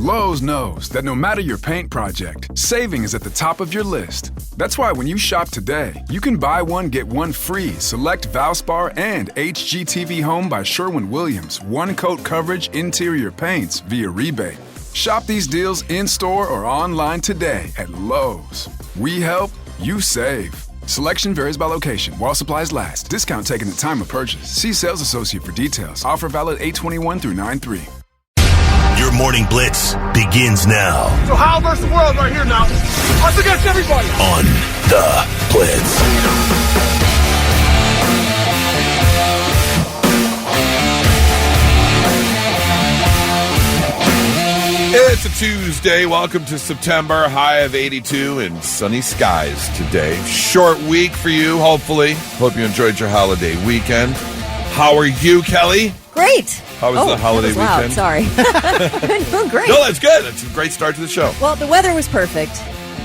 Lowe's knows that no matter your paint project, saving is at the top of your list. That's why when you shop today, you can buy one, get one free select Valspar and HGTV Home by Sherwin-Williams one-coat coverage interior paints via rebate. Shop these deals in-store or online today at Lowe's. We help, you save. Selection varies by location. While supplies last. Discount taken at time of purchase. See sales associate for details. Offer valid 8/21 through 9/3. Your morning blitz begins now. So How versus the world right here now. Us against everybody. On the Blitz. It's a Tuesday. Welcome to September. High of 82 and sunny skies today. Short week for you, hopefully. Hope you enjoyed your holiday weekend. How are you, Kelly? Great. How was the holiday that weekend? was loud. Sorry. Doing great. No, that's good. That's a great start to the show. Well, the weather was perfect.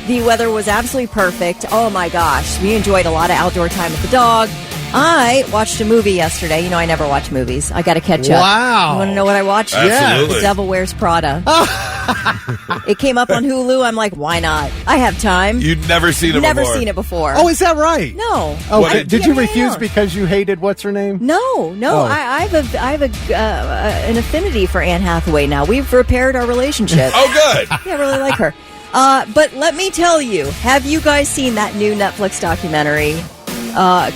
The weather was absolutely perfect. Oh, my gosh. We enjoyed a lot of outdoor time with the dog. I watched a movie yesterday. You know, I never watch movies. I got to catch up. Wow. You want to know what I watched? Absolutely. The Devil Wears Prada. It came up on Hulu. I'm like, why not? I have time. You'd never seen it before. Never seen it before. Oh, is that right? No. Oh, did you Yeah, refuse yeah. because you hated what's her name? No. Oh. I have an affinity for Anne Hathaway now. We've repaired our relationship. Oh, good. Yeah, I really like her. But let me tell you, have you guys seen that new Netflix documentary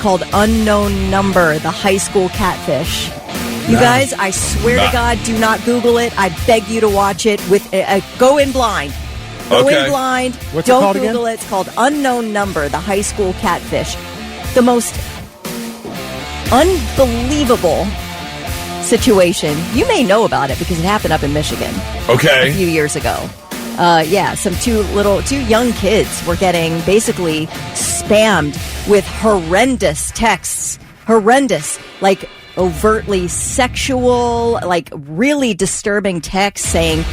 called Unknown Number, the high school catfish? You guys, I swear to God, do not Google it. I beg you to watch it. With go in blind. Go Okay. in blind. What's it Don't called Google again? it. It's called Unknown Number, the high school catfish. The most unbelievable situation. You may know about it because it happened up in Michigan a Okay. few years ago. Some two young kids were getting basically spammed with horrendous texts. Horrendous, like overtly sexual, like really disturbing texts saying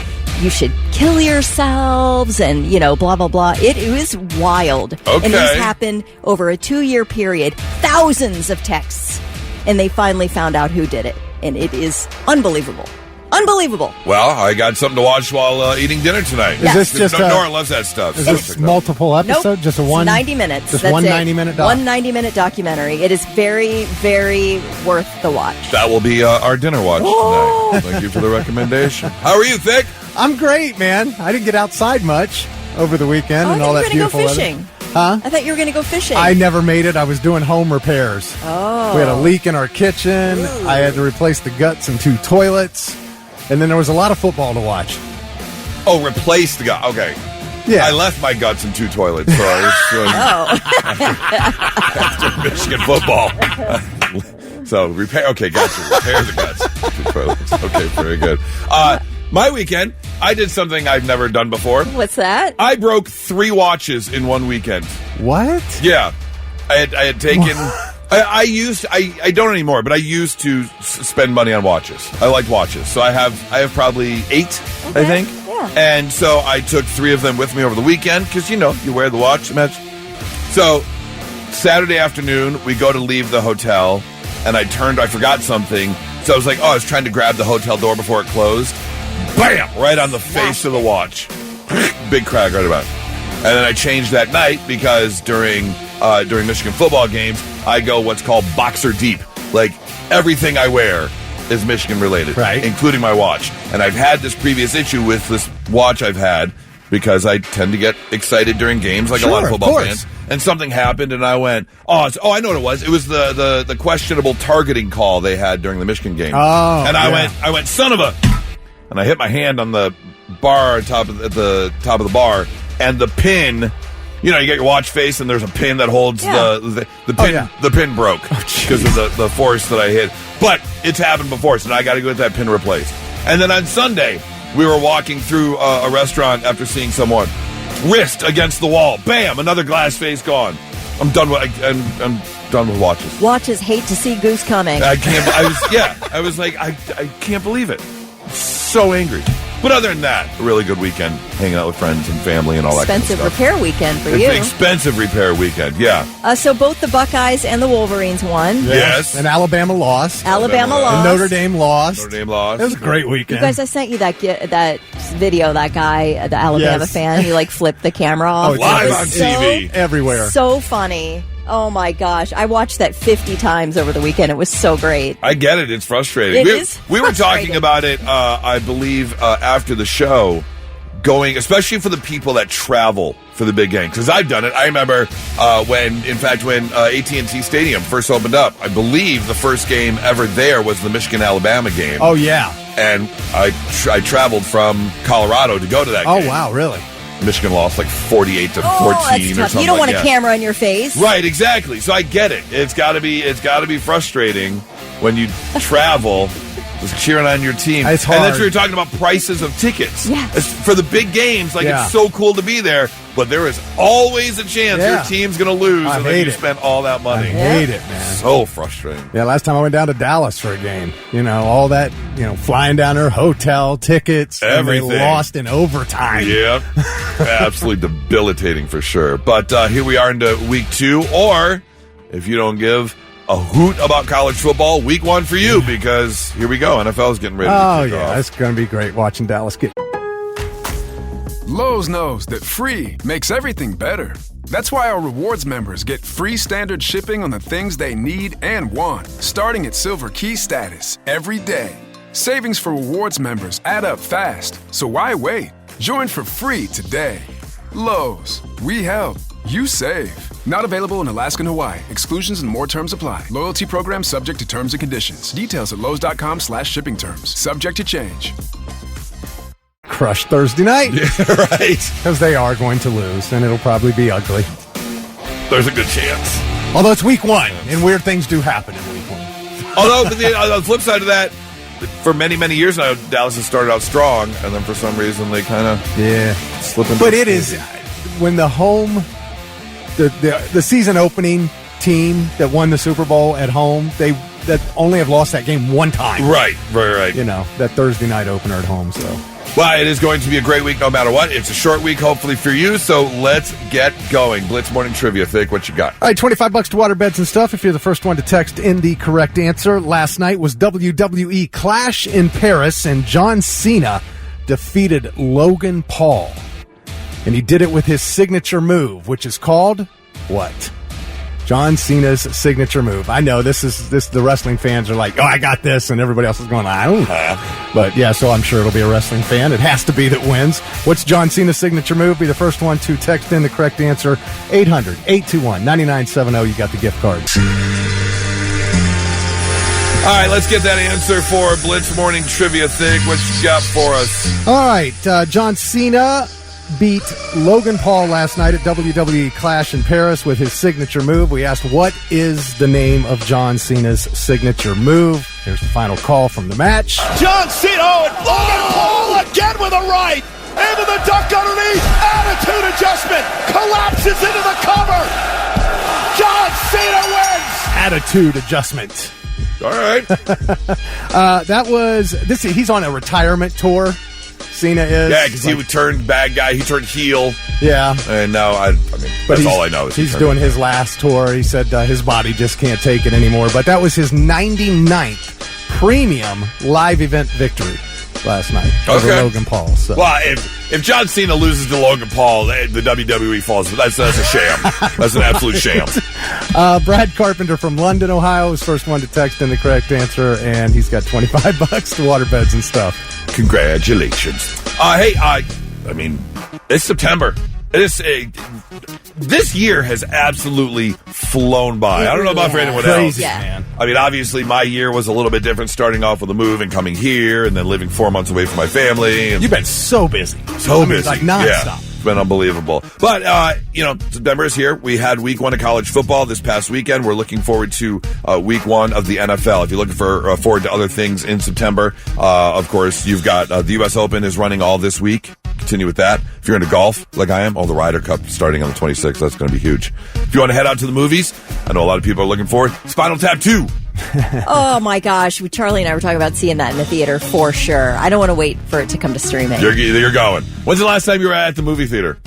you should kill yourselves and, you know, blah, blah, blah. It was wild. Okay. And this happened over a 2-year period. Thousands of texts. And they finally found out who did it. And it is unbelievable. Unbelievable. Well, I got something to watch while eating dinner tonight. Yes. Is this just Nora loves that stuff. Is this multiple Nope. episodes? Just a It's one? 90 minutes. Just That's one it. 90-minute doc? One 90-minute documentary. It is very, very worth the watch. That will be our dinner watch Oh. tonight. Thank you for the recommendation. How are you, Thick? I'm great, man. I didn't get outside much over the weekend Oh, I and thought all you were that going to go beautiful fishing. weather. Huh? I thought you were going to go fishing. I never made it. I was doing home repairs. Oh. We had a leak in our kitchen. Ooh. I had to replace the guts in 2 toilets. And then there was a lot of football to watch. Oh, replace the gut. Okay. Yeah. I left my guts in 2 toilets, so I was after Michigan football. So repair. Okay, gotcha. Repair the guts. 2 toilets. Okay, very good. My weekend, I did something I've never done before. What's that? I broke 3 watches in one weekend. What? Yeah, I had taken. I don't anymore, but I used to spend money on watches. I liked watches, so I have probably 8, I think. Yeah. And so I took 3 of them with me over the weekend because you wear the watch match. So Saturday afternoon, we go to leave the hotel, and I forgot something. So I was like, I was trying to grab the hotel door before it closed. Bam! Right on the face of the watch. Big crack right about it. And then I changed that night because during Michigan football games, I go what's called boxer deep. Like everything I wear is Michigan related, right? Including my watch. And I've had this previous issue with this watch I've had because I tend to get excited during games like a lot of football fans. And something happened, and I went, I know what it was. It was the questionable targeting call they had during the Michigan game. Oh, and I went, son of a, and I hit my hand on the bar at the top of the bar, and the pin. You know, you get your watch face, and there's a pin that holds the pin. Oh, yeah. The pin broke because of the force that I hit. But it's happened before, so now I got to go get that pin replaced. And then on Sunday, we were walking through a restaurant after seeing someone. Wrist against the wall. Bam! Another glass face gone. I'm done with. I'm done with watches. Watches hate to see Goose coming. I can't. I was like, I can't believe it. So angry. But other than that, a really good weekend, hanging out with friends and family and all that kind of stuff. Expensive repair weekend for It's you. an expensive repair weekend, yeah. So both the Buckeyes and the Wolverines won. Yes. And Alabama lost. Alabama lost. lost. And Notre Dame lost. Notre Dame lost. It was a great You weekend. guys, I sent you that video, that guy, the Alabama Yes. fan, he like flipped the camera off. it's Live It was on so- TV. Everywhere. So funny. Oh my gosh. I watched that 50 times over the weekend. It was so great. I get it. It's frustrating. We were talking about it, I believe, after the show, going, especially for the people that travel for the big game, because I've done it. I remember when AT&T Stadium first opened up, I believe the first game ever there was the Michigan-Alabama game. Oh, yeah. And I traveled from Colorado to go to that game. Oh, wow, really? Michigan lost like 48 to 14 Oh, that's or tough. something. You don't want like a that. camera in your face. Right, exactly. So I get it. It's got to be frustrating when you travel, just cheering on your team. It's And that's hard. what you're talking about, prices of tickets. Yes. It's for the big games, like Yeah. it's so cool to be there, but there is always a chance your Yeah. team's going to lose, I and then hate you it. spent all that I money. hate it, man. So frustrating. Yeah, last time I went down to Dallas for a game, all that, flying down there, hotel, tickets, Everything. And they lost in overtime. Yep. Absolutely debilitating for sure. But here we are into week 2, or if you don't give a hoot about college football, week 1 for you, because here we go. NFL's getting ready Oh, to kick yeah, off. it's going to be great watching Dallas get... Lowe's knows that free makes everything better. That's why our rewards members get free standard shipping on the things they need and want, starting at Silver Key status every day. Savings for rewards members add up fast, so why wait? Join for free today. Lowe's, we help, you save. Not available in Alaska and Hawaii. Exclusions and more terms apply. Loyalty program subject to terms and conditions. Details at lowes.com/shipping terms. Subject to change. Crush Thursday night Right. because they are going to lose, and it'll probably be ugly. There's a good chance. Although it's week 1, and weird things do happen in week 1. Although, on the flip side of that, for many, many years now, Dallas has started out strong, and then for some reason they kind of slip into But the it is when the home, the season opening team that won the Super Bowl at home, that only have lost that game one time. Right. That Thursday night opener at home. So. Well, it is going to be a great week no matter what. It's a short week, hopefully, for you, so let's get going. Blitz Morning Trivia. Thick, what you got? All right, $25 to water beds and stuff if you're the first one to text in the correct answer. Last night was WWE Clash in Paris, and John Cena defeated Logan Paul. And he did it with his signature move, which is called what? John Cena's signature move. I know this. The wrestling fans are like, oh, I got this, and everybody else is going, I don't know. But yeah, so I'm sure it'll be a wrestling fan. It has to be that wins. What's John Cena's signature move? Be the first one to text in the correct answer. 800-821-9970. You got the gift card. All right, let's get that answer for Blitz Morning Trivia. Thick, what you got for us? All right, John Cena beat Logan Paul last night at WWE Clash in Paris with his signature move. We asked, what is the name of John Cena's signature move? Here's the final call from the match. John Cena, and Logan Paul again with a right. Into the duck underneath. Attitude adjustment. Collapses into the cover. John Cena wins. Attitude adjustment. All right. That was this. He's on a retirement tour. Cena is. Yeah, because he turned bad guy. He turned heel. Yeah. And now, I mean, that's all I know. Is He's doing his last tour. He said his body just can't take it anymore. But that was his 99th premium live event victory last night over Logan Paul. So. Well, if John Cena loses to Logan Paul, the WWE falls. That's a sham. That's an absolute sham. Brad Carpenter from London, Ohio, was first one to text in the correct answer, and he's got $25 to water beds and stuff. Congratulations. Hey, I mean, it's September. It is this year has absolutely flown by. I don't know about for anyone else. Crazy, Yeah. man. I mean, obviously, my year was a little bit different, starting off with a move and coming here, and then living 4 months away from my family. And You've been so busy. so busy, Like nonstop. Yeah, it's been unbelievable. But September is here. We had week 1 of college football this past weekend. We're looking forward to week 1 of the NFL. If you're looking forward to other things in September, of course, you've got the U.S. Open is running all this week. continue with that. If you're into golf, like I am, the Ryder Cup starting on the 26th. That's going to be huge. If you want to head out to the movies, I know a lot of people are looking for it. Spinal Tap 2. Oh my gosh, Charlie and I were talking about seeing that in the theater for sure. I don't want to wait for it to come to streaming. You're going. When's the last time you were at the movie theater?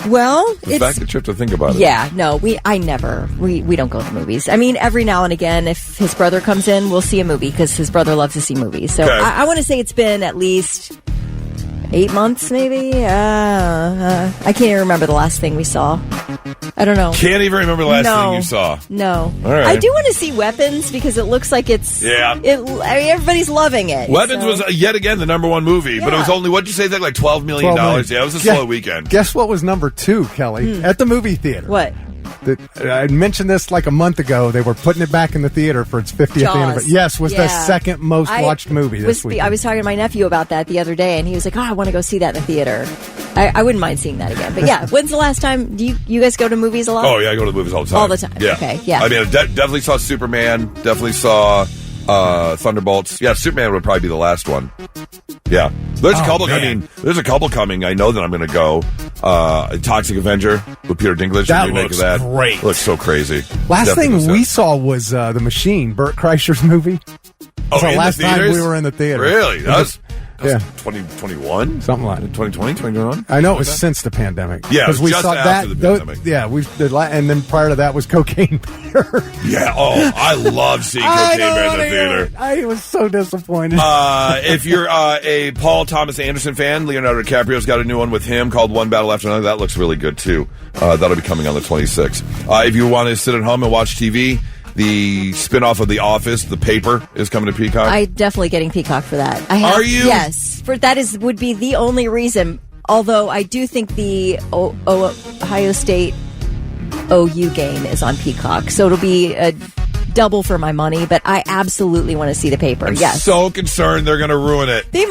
Well, it's back the trip to think about it. Yeah, no, we don't go to the movies. I mean, every now and again, if his brother comes in, we'll see a movie because his brother loves to see movies. So okay. I want to say it's been at least 8 months, maybe. I can't even remember the last thing we saw. I don't know. Can't even remember the last thing you saw. No. All right. I do want to see Weapons because it looks like it's... Yeah. I mean, everybody's loving it. Weapons was yet again the number one movie, but it was only, what'd you say, like $12 million? Yeah, it was a slow weekend. Guess what was number 2, Kelly? At the movie theater. What? I mentioned this like a month ago. They were putting it back in the theater for its 50th anniversary. Yes, was the second most watched movie this week. I was talking to my nephew about that the other day, and he was like, I want to go see that in the theater. I wouldn't mind seeing that again. But yeah, when's the last time? Do you guys go to movies a lot? Oh, yeah, I go to the movies all the time. All the time. Yeah. Okay, yeah. I mean, I definitely saw Superman, definitely saw Thunderbolts. Yeah, Superman would probably be the last one. Yeah. There's a couple. Man. I mean, there's a couple coming. I know that I'm going to go. Toxic Avenger with Peter Dinklage. That remake looks of that. Great. Looks so crazy. Last thing we saw was The Machine, Burt Kreischer's movie. Oh, the last time we were in the theater. Really? That was 2021, something like that. 2020, 2021. I know it was since the pandemic. Yeah, because we saw after the pandemic. And then prior to that was Cocaine Bear. Yeah. Oh, I love seeing Cocaine Bear in the theater. I was so disappointed. If you're a Paul Thomas Anderson fan, Leonardo DiCaprio's got a new one with him called One Battle After Another. That looks really good too. That'll be coming on the 26th. If you want to sit at home and watch TV. The spinoff of The Office, The Paper, is coming to Peacock. I'm definitely getting Peacock for that. Are you? Yes. Would be the only reason. Although I do think the Ohio State OU game is on Peacock, so it'll be a double for my money. But I absolutely want to see The Paper. I'm yes. so concerned they're going to ruin it. They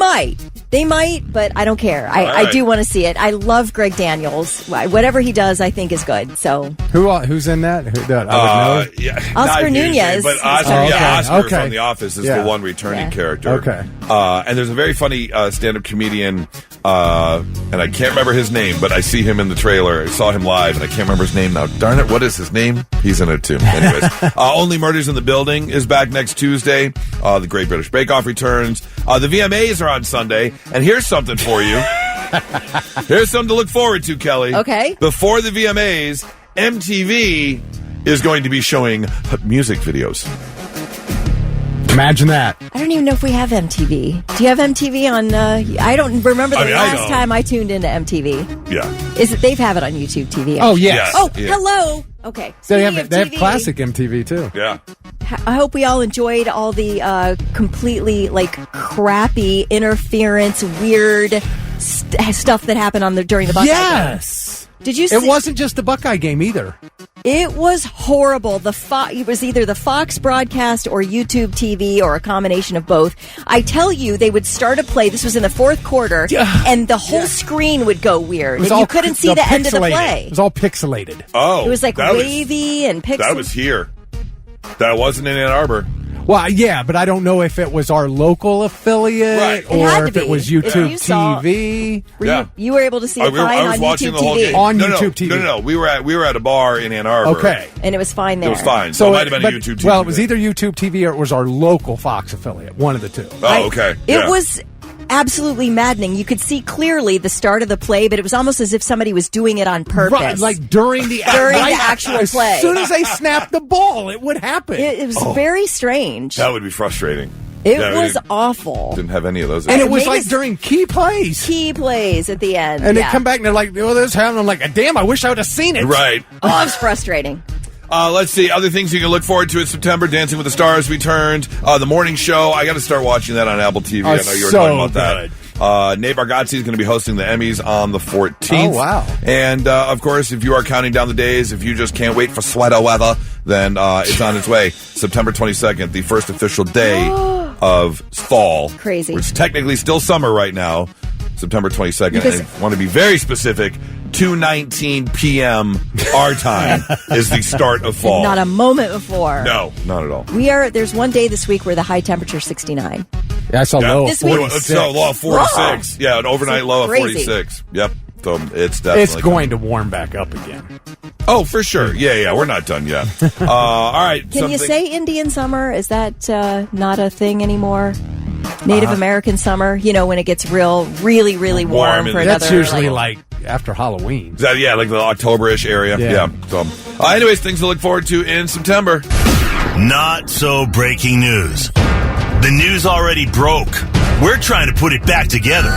might, but I don't care. I do want to see it. I love Greg Daniels. Whatever he does, I think is good. So who's in that? I would know. Yeah, Oscar Nunez. But Oscar from The Office is the one returning character. Okay. And there's a very funny stand-up comedian, and I can't remember his name, but I see him in the trailer. I saw him live, and I can't remember his name now. Darn it, what is his name? He's in it too. Anyways, Only Murders in the Building is back next Tuesday. The Great British Bake Off returns. The VMAs are on Sunday. And here's something for you. Here's something to look forward to, Kelly. Okay. Before the VMAs, MTV is going to be showing music videos. Imagine that. I don't even know if we have MTV. Do you have MTV on... I don't remember the last time I tuned into MTV. Yeah. They have it on YouTube TV. Oh, yes. Oh, hello. Okay. They have classic MTV, too. Yeah. I hope we all enjoyed all the completely, crappy interference, weird stuff that happened during the Buckeye game. Yes. Did you see? It wasn't just the Buckeye game, either. It was horrible. It was either the Fox broadcast or YouTube TV or a combination of both. I tell you, they would start a play. This was in the fourth quarter, and the whole screen would go weird, and you couldn't see the end of the play. It was all pixelated. Oh, it was wavy and pixelated. That was here. That wasn't in Ann Arbor. Well, yeah, but I don't know if it was our local affiliate or if it was YouTube TV. You were able to see it fine on YouTube TV. On YouTube TV. No. We were at a bar in Ann Arbor. Okay. And it was fine there. It was fine. So it might have been a YouTube TV. Well, it was either YouTube TV or it was our local Fox affiliate. One of the two. Oh, okay. It was absolutely maddening. You could see clearly the start of the play, but it was almost as if somebody was doing it on purpose. Right, like during the actual play. As soon as they snapped the ball, it would happen. It was very strange. That would be frustrating. It was awful. Didn't have any of those. And it was during key plays. Key plays at the end. And they come back and they're like, oh, this happened. I'm like, damn, I wish I would have seen it. Right. Oh, it's frustrating. Let's see. Other things you can look forward to in September. Dancing with the Stars returned. The morning show. I got to start watching that on Apple TV. I know you were talking about that. Nate Bargatze is going to be hosting the Emmys on the 14th. Oh, wow. And, of course, if you are counting down the days, if you just can't wait for sweater weather, then it's on its way. September 22nd, the first official day of fall. Crazy. Which is technically still summer right now. September 22nd. And I want to be very specific. 2:19 p.m. our time is the start of fall. Not a moment before. No, not at all. There's one day this week where the high temperature is 69. Yeah, I saw low of This week- 46. So low of 46. Yeah, an overnight low of Crazy. 46. Yep. So it's definitely It's going to warm back up again. Oh, for sure. Yeah. We're not done yet. All right. Can you say Indian summer? Is that not a thing anymore? Native American summer, when it gets really, really warm for another. That's usually like after Halloween. Is that, like the October-ish area? Yeah. So, anyways, things to look forward to in September. Not so breaking news. The news already broke. We're trying to put it back together.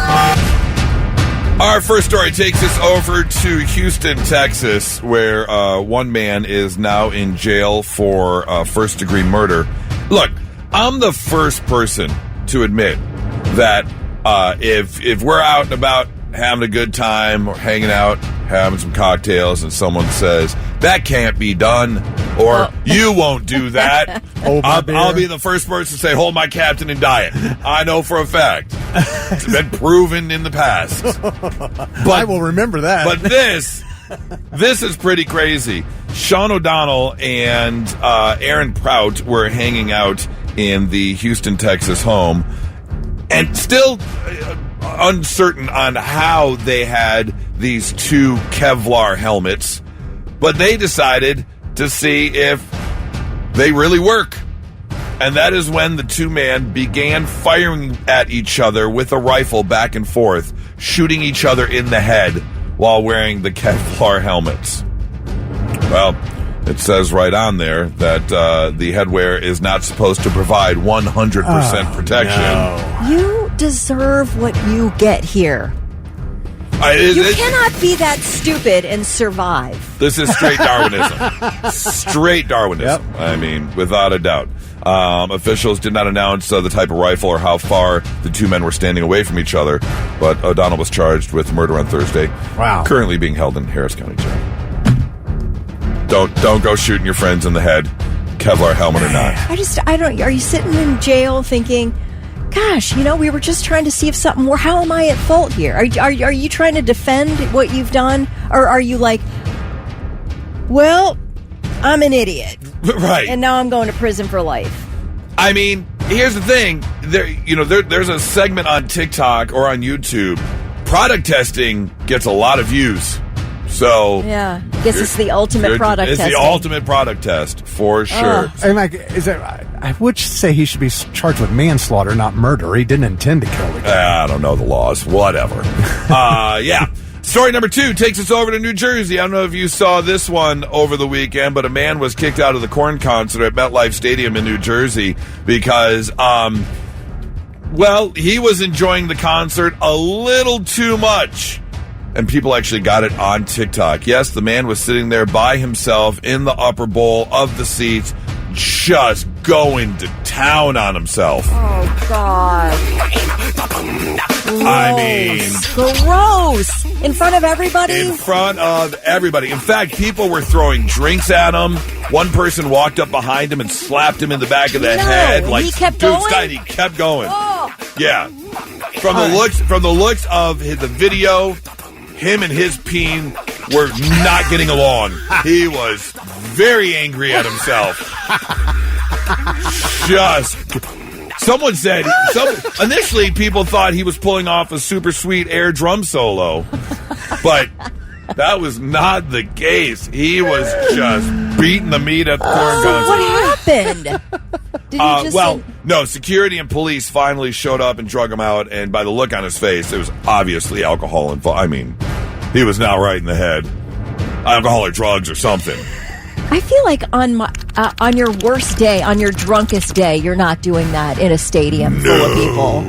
Our first story takes us over to Houston, Texas, where one man is now in jail for first-degree murder. Look, I'm the first person to admit that if we're out and about having a good time or hanging out, having some cocktails, and someone says, that can't be done, or you won't do that, I'll be the first person to say, hold my captain and diet. I know for a fact. It's been proven in the past. But I will remember that. But this is pretty crazy. Sean O'Donnell and Aaron Prout were hanging out in the Houston, Texas home, and still uncertain on how they had these two Kevlar helmets, but they decided to see if they really work. And that is when the two men began firing at each other with a rifle back and forth, shooting each other in the head while wearing the Kevlar helmets. Well, it says right on there that the headwear is not supposed to provide 100% protection. No. You deserve what you get here. You cannot be that stupid and survive. This is straight Darwinism. Straight Darwinism. Yep. I mean, without a doubt. Officials did not announce the type of rifle or how far the two men were standing away from each other, but O'Donnell was charged with murder on Thursday. Wow. Currently being held in Harris County Jail. Don't go shooting your friends in the head, Kevlar helmet or not. I don't. Are you sitting in jail thinking, gosh, we were just trying to see if something were. How am I at fault here? Are you trying to defend what you've done, or are you like, well, I'm an idiot, Right? and now I'm going to prison for life? I mean, here's the thing. There's a segment on TikTok or on YouTube. Product testing gets a lot of views. So Yeah, I guess it's the ultimate product It's testing. the ultimate product test for sure. And I would say he should be charged with manslaughter, not murder. He didn't intend to kill the guy. I don't know the laws. Whatever. Yeah. Story number 2 takes us over to New Jersey. I don't know if you saw this one over the weekend, but a man was kicked out of the Korn concert at MetLife Stadium in New Jersey because, he was enjoying the concert a little too much. And people actually got it on TikTok. Yes, the man was sitting there by himself in the upper bowl of the seats, just going to town on himself. Oh, God. I mean, gross. In front of everybody? in front of everybody. In fact, people were throwing drinks at him. One person walked up behind him and slapped him in the back of the head. He kept dude, going? He kept going. Oh. Yeah. From the looks of the video, him and his peen were not getting along. He was very angry at himself. Someone said, initially people thought he was pulling off a super sweet air drum solo, but that was not the case. He was just beating the meat at the Korn concert. What happened? Did he just no, security and police finally showed up and drug him out, and by the look on his face, it was obviously alcohol involved. I mean, he was not right in the head. Alcohol or drugs or something. I feel like on your worst day, on your drunkest day, you're not doing that in a stadium full of people.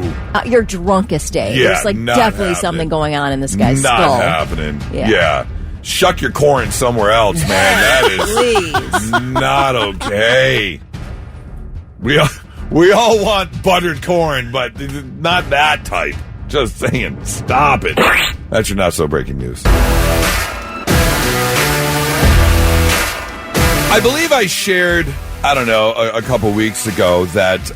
Your drunkest day. Yeah, There's definitely happening. something going on in this guy's not skull. happening. Yeah. Shuck your corn somewhere else, man. That is Please. not okay. We all want buttered corn, but not that type. Just saying, stop it. That's your not so breaking news. I believe I shared I don't know, a couple weeks ago that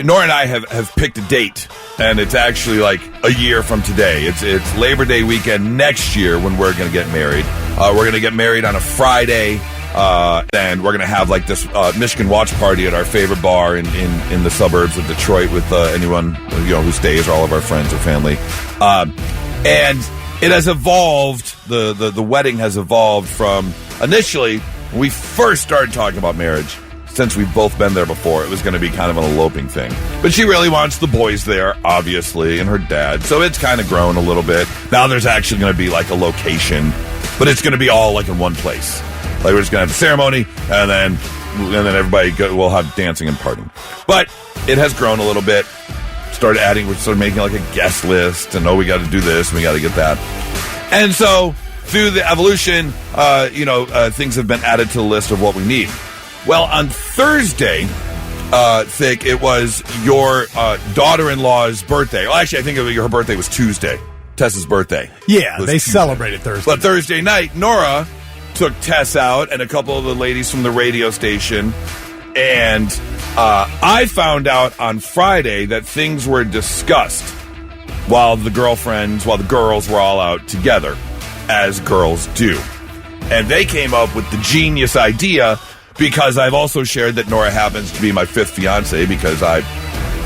Nora and I have picked a date, and it's actually like a year from today. It's Labor Day weekend next year when we're going to get married. We're going to get married on a Friday, and we're going to have like this Michigan watch party at our favorite bar in the suburbs of Detroit with anyone who stays, or all of our friends or family. And it has evolved. The wedding has evolved from initially when we first started talking about marriage. Since we've both been there before, it was going to be kind of an eloping thing. But she really wants the boys there, obviously, and her dad. So it's kind of grown a little bit. Now there's actually going to be like a location, but it's going to be all like in one place. Like we're just going to have a ceremony, and then everybody will have dancing and partying. But it has grown a little bit. We started making like a guest list, and we got to do this, and we got to get that. And so through the evolution, things have been added to the list of what we need. Well, on Thursday, Thick, it was your daughter-in-law's birthday. Well, actually, I think her birthday was Tuesday. Tessa's birthday. Yeah, they Tuesday. Celebrated Thursday. But Thursday night, Nora took Tess out and a couple of the ladies from the radio station. And I found out on Friday that things were discussed while the girls were all out together, as girls do. And they came up with the genius idea, because I've also shared that Nora happens to be my fifth fiance, because I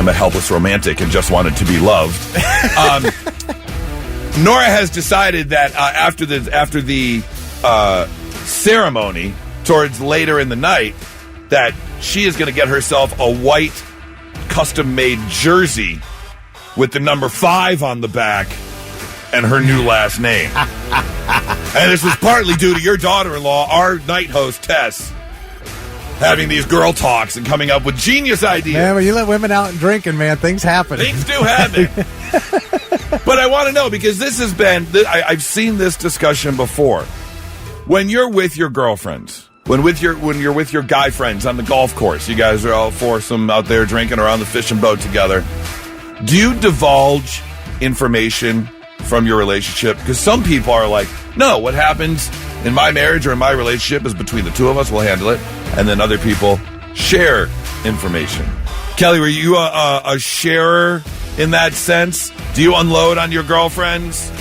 am a helpless romantic and just wanted to be loved. Nora has decided that after the ceremony, towards later in the night, that she is going to get herself a white custom-made jersey with the number 5 on the back and her new last name. And this was partly due to your daughter-in-law, our night host, Tess, having these girl talks and coming up with genius ideas. Man, when you let women out and drinking, man, things happen. Things do happen. But I want to know, because this has been, I've seen this discussion before. When you're with your girlfriends, when you're with your guy friends on the golf course, you guys are all foursome out there drinking or on the fishing boat together, do you divulge information from your relationship? Because some people are like, no, what happens in my marriage or in my relationship is between the two of us, we'll handle it. And then other people share information. Kelly, were you a sharer in that sense? Do you unload on your girlfriends?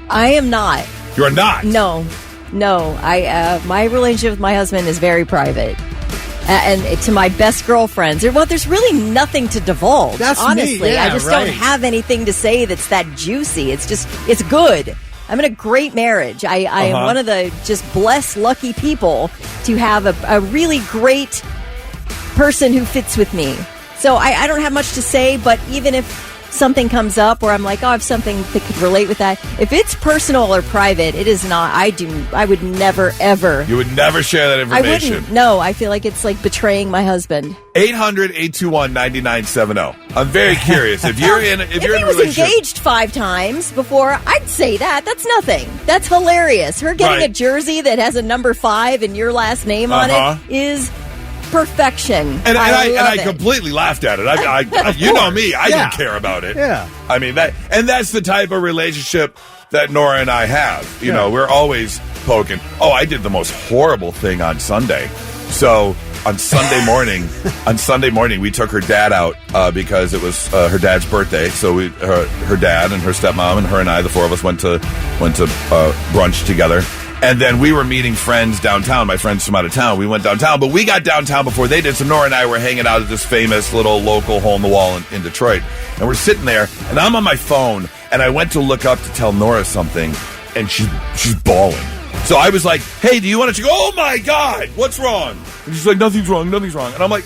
I am not. You're not? No. My relationship with my husband is very private. And to my best girlfriends, there's really nothing to divulge. That's honestly. Me. Yeah, I just right. don't have anything to say that's that juicy. It's good. I'm in a great marriage. I am one of the just blessed, lucky people to have a really great person who fits with me. So I don't have much to say, but even if something comes up where I'm like, I have something that could relate with that, if it's personal or private, it is not. I would never, ever. You would never share that information? I wouldn't. No, I feel like it's like betraying my husband. 800-821-9970. I'm very curious. If you're in a relationship, was engaged 5 times before, I'd say that. That's nothing. That's hilarious. Her getting a jersey that has a number 5 and your last name on it is perfection. And I it. completely laughed at it. I you know me. I don't care about it. Yeah. I mean, that's the type of relationship that Nora and I have. You know, we're always poking. Oh, I did the most horrible thing on Sunday. So on Sunday morning, we took her dad out because it was her dad's birthday. So her dad and her stepmom and her and I, the 4 of us, went to brunch together. And then we were meeting friends downtown, my friends from out of town. We went downtown, but we got downtown before they did. So Nora and I were hanging out at this famous little local hole-in-the-wall in Detroit. And we're sitting there, and I'm on my phone, and I went to look up to tell Nora something, and she's bawling. So I was like, hey, do you want to go? Oh, my God, what's wrong? And she's like, nothing's wrong. And I'm like,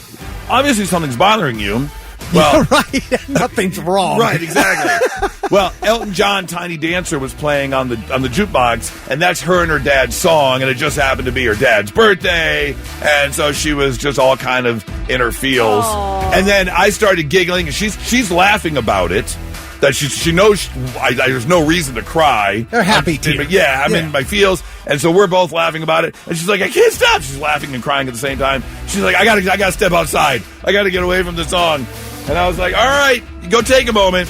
obviously something's bothering you. Well, right. Nothing's wrong. Right, exactly. Well, Elton John, Tiny Dancer was playing on the jukebox, and that's her and her dad's song, and it just happened to be her dad's birthday, and so she was just all kind of in her feels. Aww. And then I started giggling, and she's laughing about it. That she knows there's no reason to cry. They're happy tears. I'm in my feels, and so we're both laughing about it. And she's like, I can't stop. She's laughing and crying at the same time. She's like, I gotta step outside. I gotta get away from the song. And I was like, all right, go take a moment,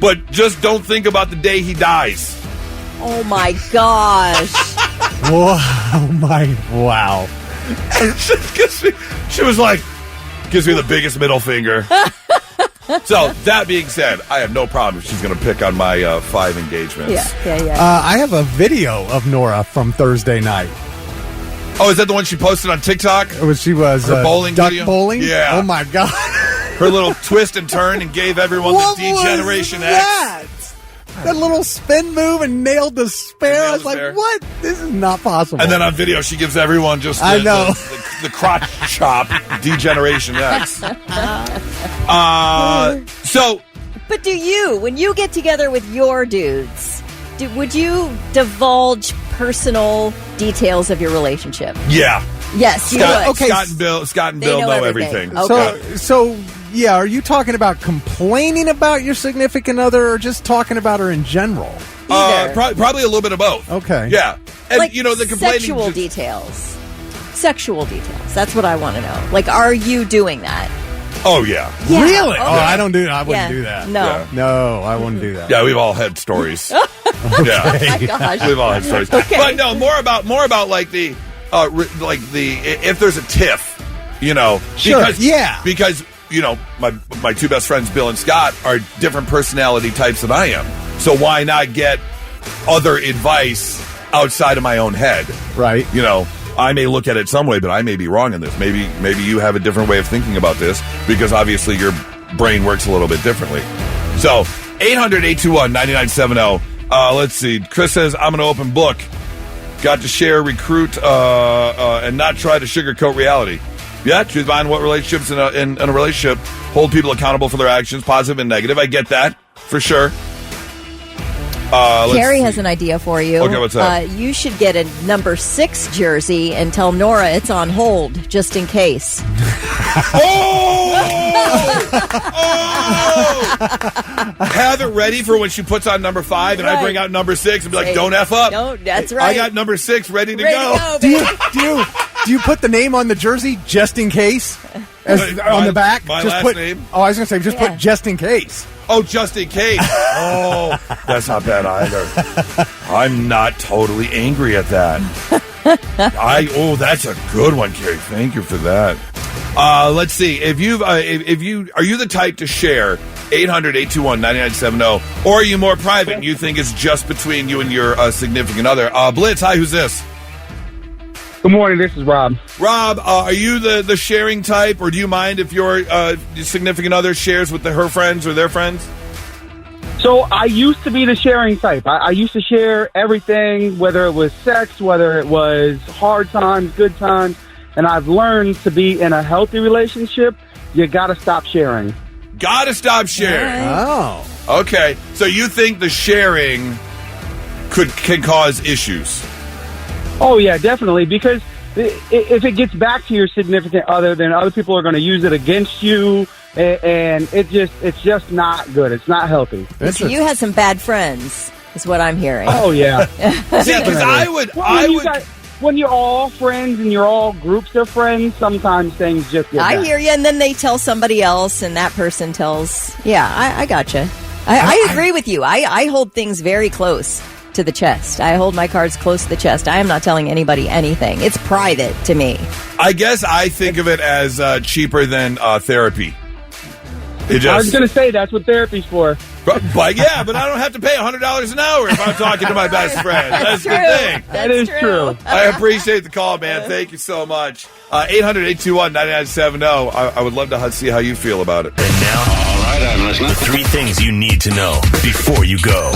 but just don't think about the day he dies. Oh my gosh! Wow! She was like, gives me the biggest middle finger. So, that being said, I have no problem if she's going to pick on my 5 engagements. Yeah. I have a video of Nora from Thursday night. Oh, is that the one she posted on TikTok? She was her bowling duck video? bowling? Yeah. Oh, my God. Her little twist and turn and gave everyone What the D-Generation was X. that? That little spin move and nailed the spare. I was like, what? This is not possible. And then on video, she gives everyone just I know. the crotch chop D-Generation X. But do you, when you get together with your dudes, would you divulge personal details of your relationship? Yeah. Yes, you would. Okay. Scott and Bill know everything. Okay. So, yeah, are you talking about complaining about your significant other or just talking about her in general? Probably a little bit of both. Okay. Yeah. And, like the complaining... sexual details. Sexual details. That's what I want to know. Like, are you doing that? Oh, yeah. Really? Okay. Oh, I don't do that. I wouldn't do that. No. Yeah. No, I wouldn't do that. Yeah, we've all had stories. Yeah. Oh, my gosh. We've all had stories. Okay. But no, more about like the if there's a tiff, Sure, because my 2 best friends Bill and Scott are different personality types than I am. So why not get other advice outside of my own head? Right. I may look at it some way, but I may be wrong in this. Maybe you have a different way of thinking about this because obviously your brain works a little bit differently. So 800-821-9970. Let's see. Chris says, I'm an open book. Got to share, recruit, and not try to sugarcoat reality. Yeah, truth behind what relationships in a relationship hold people accountable for their actions, positive and negative. I get that, for sure. Carrie has an idea for you. Okay, what's that? You should get a number 6 jersey and tell Nora it's on hold, just in case. Have it ready for when she puts on number 5 and I bring out number 6 and be like, don't F up. No, that's right. I got number 6 ready to Ready go. to go, Do you put the name on the jersey just in case? On the back? My just last put, name? Oh, I was going to say, just put just in case. Oh, just in case. Oh, that's not bad either. I'm not totally angry at that. That's a good one, Carrie. Thank you for that. Let's see. Are you the type to share 800-821-9970, or are you more private and you think it's just between you and your significant other? Blitz, hi, who's this? Good morning, this is Rob. Rob, are you the sharing type, or do you mind if your significant other shares with her friends or their friends? So I used to be the sharing type. I used to share everything, whether it was sex, whether it was hard times, good times, and I've learned to be in a healthy relationship, you got to stop sharing. Got to stop sharing. Oh. Okay, so you think the sharing can cause issues? Oh, yeah, definitely, because if it gets back to your significant other, then other people are going to use it against you, and it's just not good. It's not healthy. So you had some bad friends, is what I'm hearing. Oh, yeah. See, because when you're all friends and you're all groups of friends, sometimes things just get I bad. hear you, and then they tell somebody else, and that person tells... Yeah, I gotcha. I agree with you. I hold things very close to the chest. I hold my cards close to the chest. I am not telling anybody anything. It's private to me. I guess I think of it as cheaper than therapy. I was going to say that's what therapy's for. But I don't have to pay $100 an hour if I'm talking to my best friend. That's the thing. That is true. I appreciate the call, man. Thank you so much. 800-821-9970. I would love to see how you feel about it. And now, all right, I'm listening. The 3 things you need to know before you go.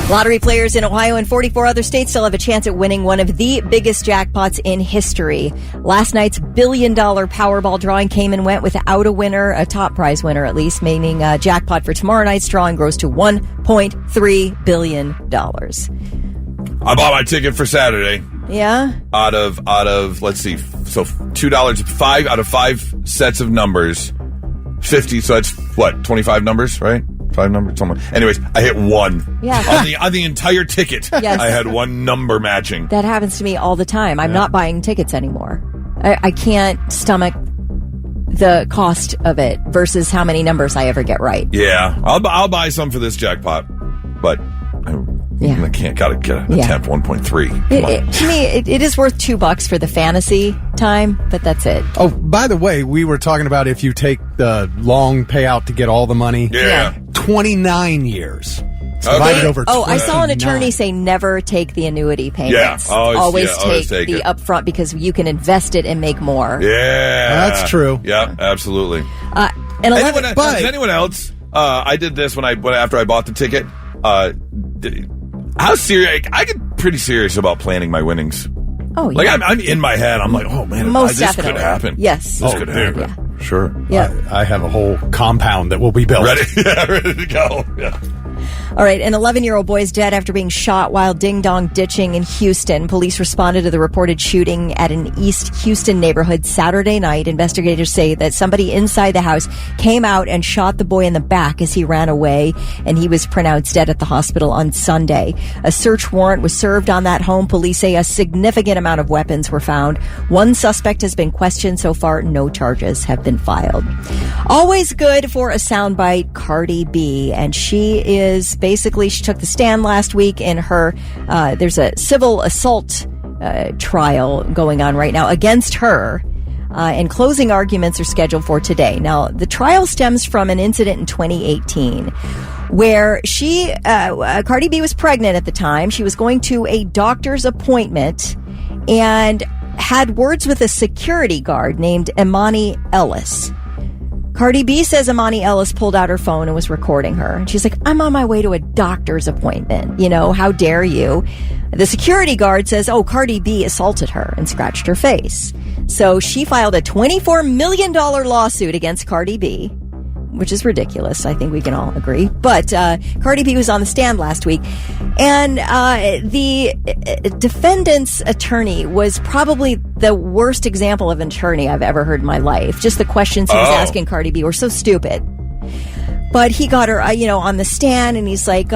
Lottery players in Ohio and 44 other states still have a chance at winning one of the biggest jackpots in history. Last night's $1 billion Powerball drawing came and went without a winner, a top prize winner at least, meaning jackpot for tomorrow night's drawing grows to $1.3 billion. I bought my ticket for Saturday. Yeah? Out of let's see, so $2, 5 out of 5 sets of numbers, 50. So that's what, 25 numbers, right? 5 numbers, something. Anyways, I hit 1. Yeah. on the entire ticket. Yes. I had 1 number matching. That happens to me all the time. I'm not buying tickets anymore. I can't stomach the cost of it versus how many numbers I ever get right. Yeah, I'll buy some for this jackpot, but Yeah. I can't. Got to get an attempt 1.3. To me, it is worth $2 for the fantasy time, but that's it. Oh, by the way, we were talking about if you take the long payout to get all the money. Yeah. 29 years. It's Okay. divided over I saw an 29. attorney say never take the annuity payments. Yeah, always take take the it. upfront because you can invest it and make more. Yeah. That's true. Yeah, absolutely. And Does anyone else? I did this after I bought the ticket. How serious? I get pretty serious about planning my winnings. Oh, yeah. Like I'm in my head. I'm like, oh man, Most this definitely. could happen. Yes. This Oh, could dude. happen. Sure. Yeah. I have a whole compound that will be built. Ready? Yeah, ready to go. Yeah. All right, an 11-year-old boy is dead after being shot while ding-dong ditching in Houston. Police responded to the reported shooting at an East Houston neighborhood Saturday night. Investigators say that somebody inside the house came out and shot the boy in the back as he ran away, and he was pronounced dead at the hospital on Sunday. A search warrant was served on that home. Police say a significant amount of weapons were found. One suspect has been questioned. So far, no charges have been filed. Always good for a soundbite, Cardi B, and she took the stand last week in her, there's a civil assault trial going on right now against her, and closing arguments are scheduled for today. Now, the trial stems from an incident in 2018 where Cardi B was pregnant at the time. She was going to a doctor's appointment and had words with a security guard named Imani Ellis. Cardi B says Imani Ellis pulled out her phone and was recording her. And she's like, I'm on my way to a doctor's appointment. How dare you? The security guard says, Cardi B assaulted her and scratched her face. So she filed a $24 million lawsuit against Cardi B, which is ridiculous. I think we can all agree. But Cardi B was on the stand last week, and the defendant's attorney was probably the worst example of an attorney I've ever heard in my life. Just the questions he was asking Cardi B were so stupid. But he got her, on the stand, and he's like,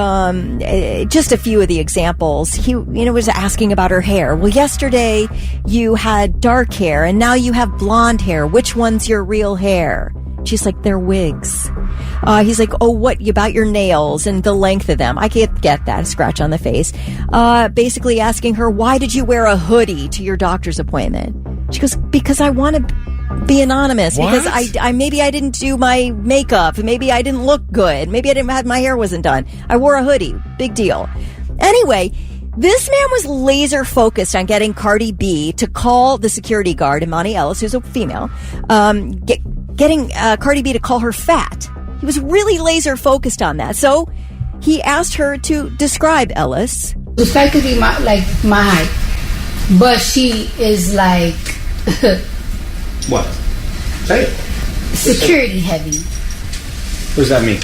just a few of the examples. He, was asking about her hair. Well, yesterday you had dark hair, and now you have blonde hair. Which one's your real hair? She's like, they're wigs. He's like, what about your nails and the length of them? I can't get that. A scratch on the face. Basically asking her, why did you wear a hoodie to your doctor's appointment? She goes, because I want to be anonymous. What? Because maybe I didn't do my makeup. Maybe I didn't look good. Maybe I didn't have my hair wasn't done. I wore a hoodie. Big deal. Anyway, this man was laser focused on getting Cardi B to call the security guard, Imani Ellis, who's a female, getting Cardi B to call her fat. He was really laser focused on that. So he asked her to describe Ellis. The fact could be my height, but she is like what? Say it. Security heavy. What does that mean?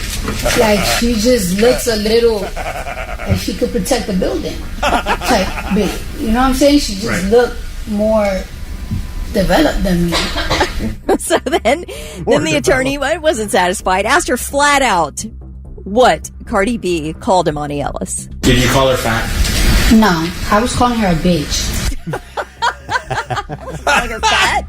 Like she just looks a little like she could protect the building. Type big. You know what I'm saying? She just looked more developed than me. So then the attorney wasn't satisfied, asked her flat out what Cardi B called Imani Ellis. Did you call her fat? No, I was calling her a bitch. Calling her fat.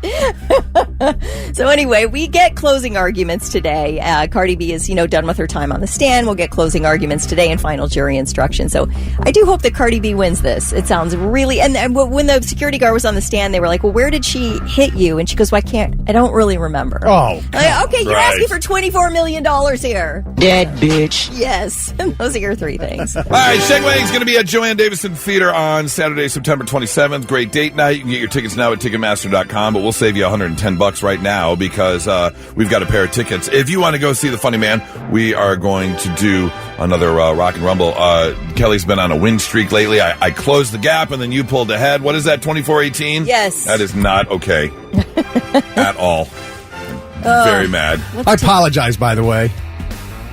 So anyway, we get closing arguments today. Cardi B is, done with her time on the stand. We'll get closing arguments today and final jury instruction. So I do hope that Cardi B wins this. It sounds really, and when the security guard was on the stand, they were like, well, where did she hit you? And she goes, well, I don't really remember. Oh, like, okay, you're right. asking for $24 million here. Dead bitch. Yes. Those are your three things. All right, Sheng Wang's going to be at Joanne Davison Theater on Saturday, September 27th. Great date night. You can get your tickets now at Ticketmaster.com, but we'll save you $110 right now because we've got a pair of tickets. If you want to go see The Funny Man, we are going to do another Rock and Rumble. Kelly's been on a win streak lately. I closed the gap, and then you pulled ahead. What is that, 24-18? Yes. That is not okay at all. Very mad. I apologize, by the way.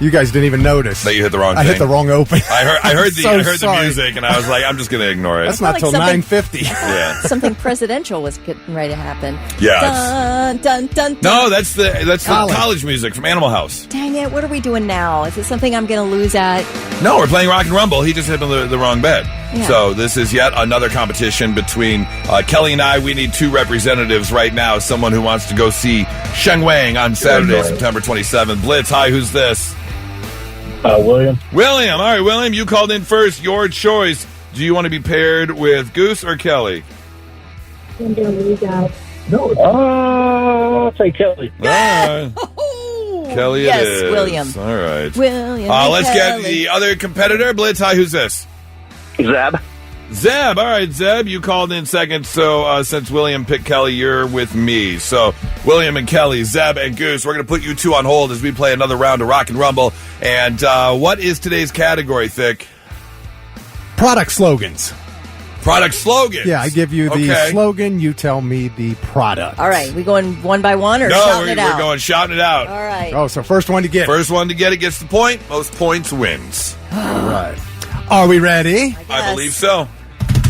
You guys didn't even notice That you hit the wrong I thing. hit the wrong open. I heard the sorry. music, and I was like, I'm just going to ignore it. That's not like till something- 9:50. Yeah. Something presidential was getting ready to happen. Yeah, Dun, dun, dun, dun. No, that's the College. college music from Animal House. Dang it, what are we doing now? Is it something I'm going to lose at? No, we're playing Rock and Rumble. He just hit the wrong bet. Yeah. So this is yet another competition between Kelly and I. We need two representatives right now. Someone who wants to go see Sheng Wang on Saturday, September 27th. Blitz, hi, who's this? William. William. All right, William, you called in first. Your choice. Do you want to be paired with Goose or Kelly? No. I'll say Kelly. All right. Kelly yes, it is. William. All right. William. Let's get Kelly. the other competitor. Blitz, hi, who's this? Zeb. Zeb. All right, Zeb, you called in second. So since William picked Kelly, you're with me. So William and Kelly, Zeb and Goose, we're going to put you two on hold as we play another round of Rock and Rumble. And what is today's category, Thick? Product slogans. Product slogans. Yeah, I give you the Okay. slogan, you tell me the product. All right, we going one by one or No, shouting it we're out? going shouting it out. All right. Oh, so first one to get. First one to get it gets the point. Most points wins. All right. Are we ready? I believe so. All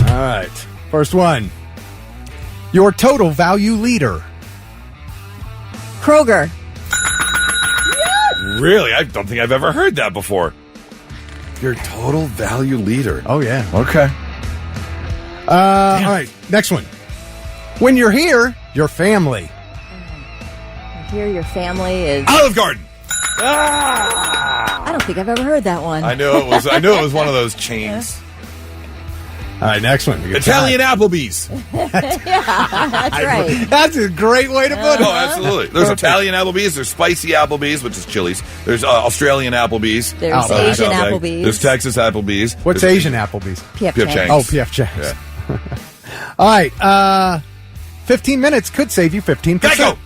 right. First one. Your total value leader. Kroger. Really? I don't think I've ever heard that before. Your total value leader. Oh, yeah. Okay. All right. Next one. When you're here, your family. Here, your family is. Olive Garden. I don't think I've ever heard that one. I knew it was. I knew it was one of those chains. All right, next one. Italian Applebee's. That's right. That's a great way to put it. Oh, absolutely. There's Italian Applebee's. There's spicy Applebee's, which is Chili's. There's Australian Applebe's. There's Outback. Asian Outback. Applebee's. There's Texas Applebee's. What's There's Asian Applebee's? P.F. P.F. Chang's. Chang's. Oh, P.F. Chang's. Yeah. All right. 15 minutes could save you 15%. Geico.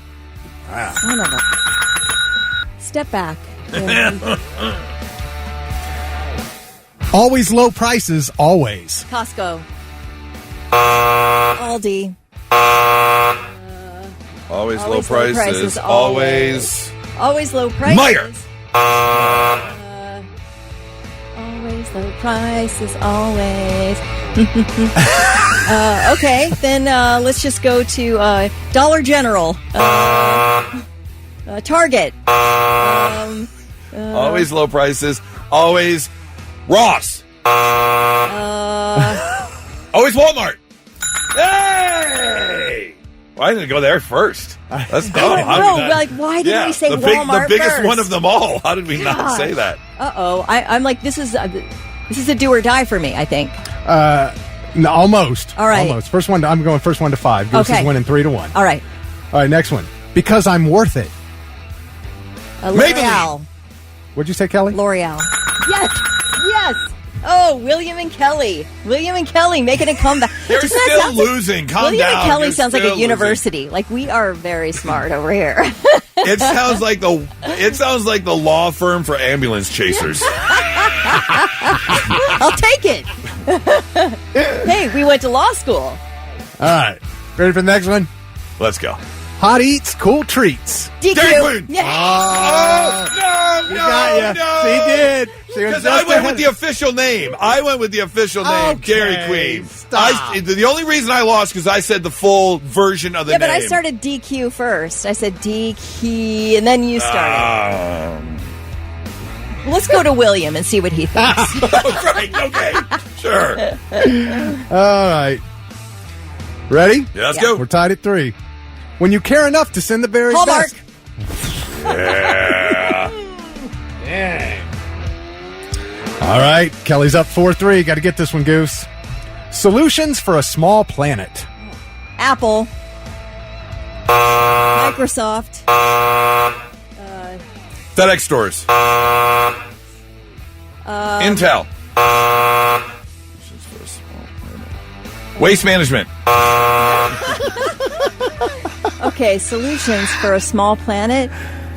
Son of a... Step back. Yeah. Always low prices, always. Costco. Aldi. Always low Always low prices. prices, Always. Always low prices. Meyer. Always low prices, always. Okay, then let's just go to Dollar General. Target. Always low prices. Always Ross. Always Walmart. Hey! Why didn't it go there first? That's dumb. I don't know. Like, why didn't we say Walmart the biggest first? one of them all. How did we not say that? Uh-oh. I'm like, this is a do or die for me, I think. No, almost. All right. Almost. First one. I'm going first one to 5. Goose Okay. is winning 3-1. All right. All right, next one. Because I'm worth it. L'Oreal. What'd you say, Kelly? L'Oreal. Yes. Yes. Oh, William and Kelly. William and Kelly making a comeback. You're Doesn't that still sound like- losing. Calm William down. and Kelly You're sounds like still a university. Like, we are very smart over here. It sounds like the law firm for ambulance chasers. I'll take it. Hey, we went to law school. All right. Ready for the next one? Let's go. Hot eats, cool treats. DQ. Dairy Queen. Yeah. He got you. She did. She was Because I just went ahead. with the official name. Okay, Dairy Queen. stop. The only reason I lost because I said the full version of the Yeah, name. but I started DQ first. I said DQ, and then you started. Let's go to William and see what he thinks. Right, okay. Sure. All right. Ready? Yeah, let's go. We're tied at 3. When you care enough to send the very Hallmark. best. Yeah. All right. Kelly's up 4-3. Got to get this one, Goose. Solutions for a small planet. Apple. Microsoft. FedEx stores. Intel. Waste management. Okay, solutions for a small planet.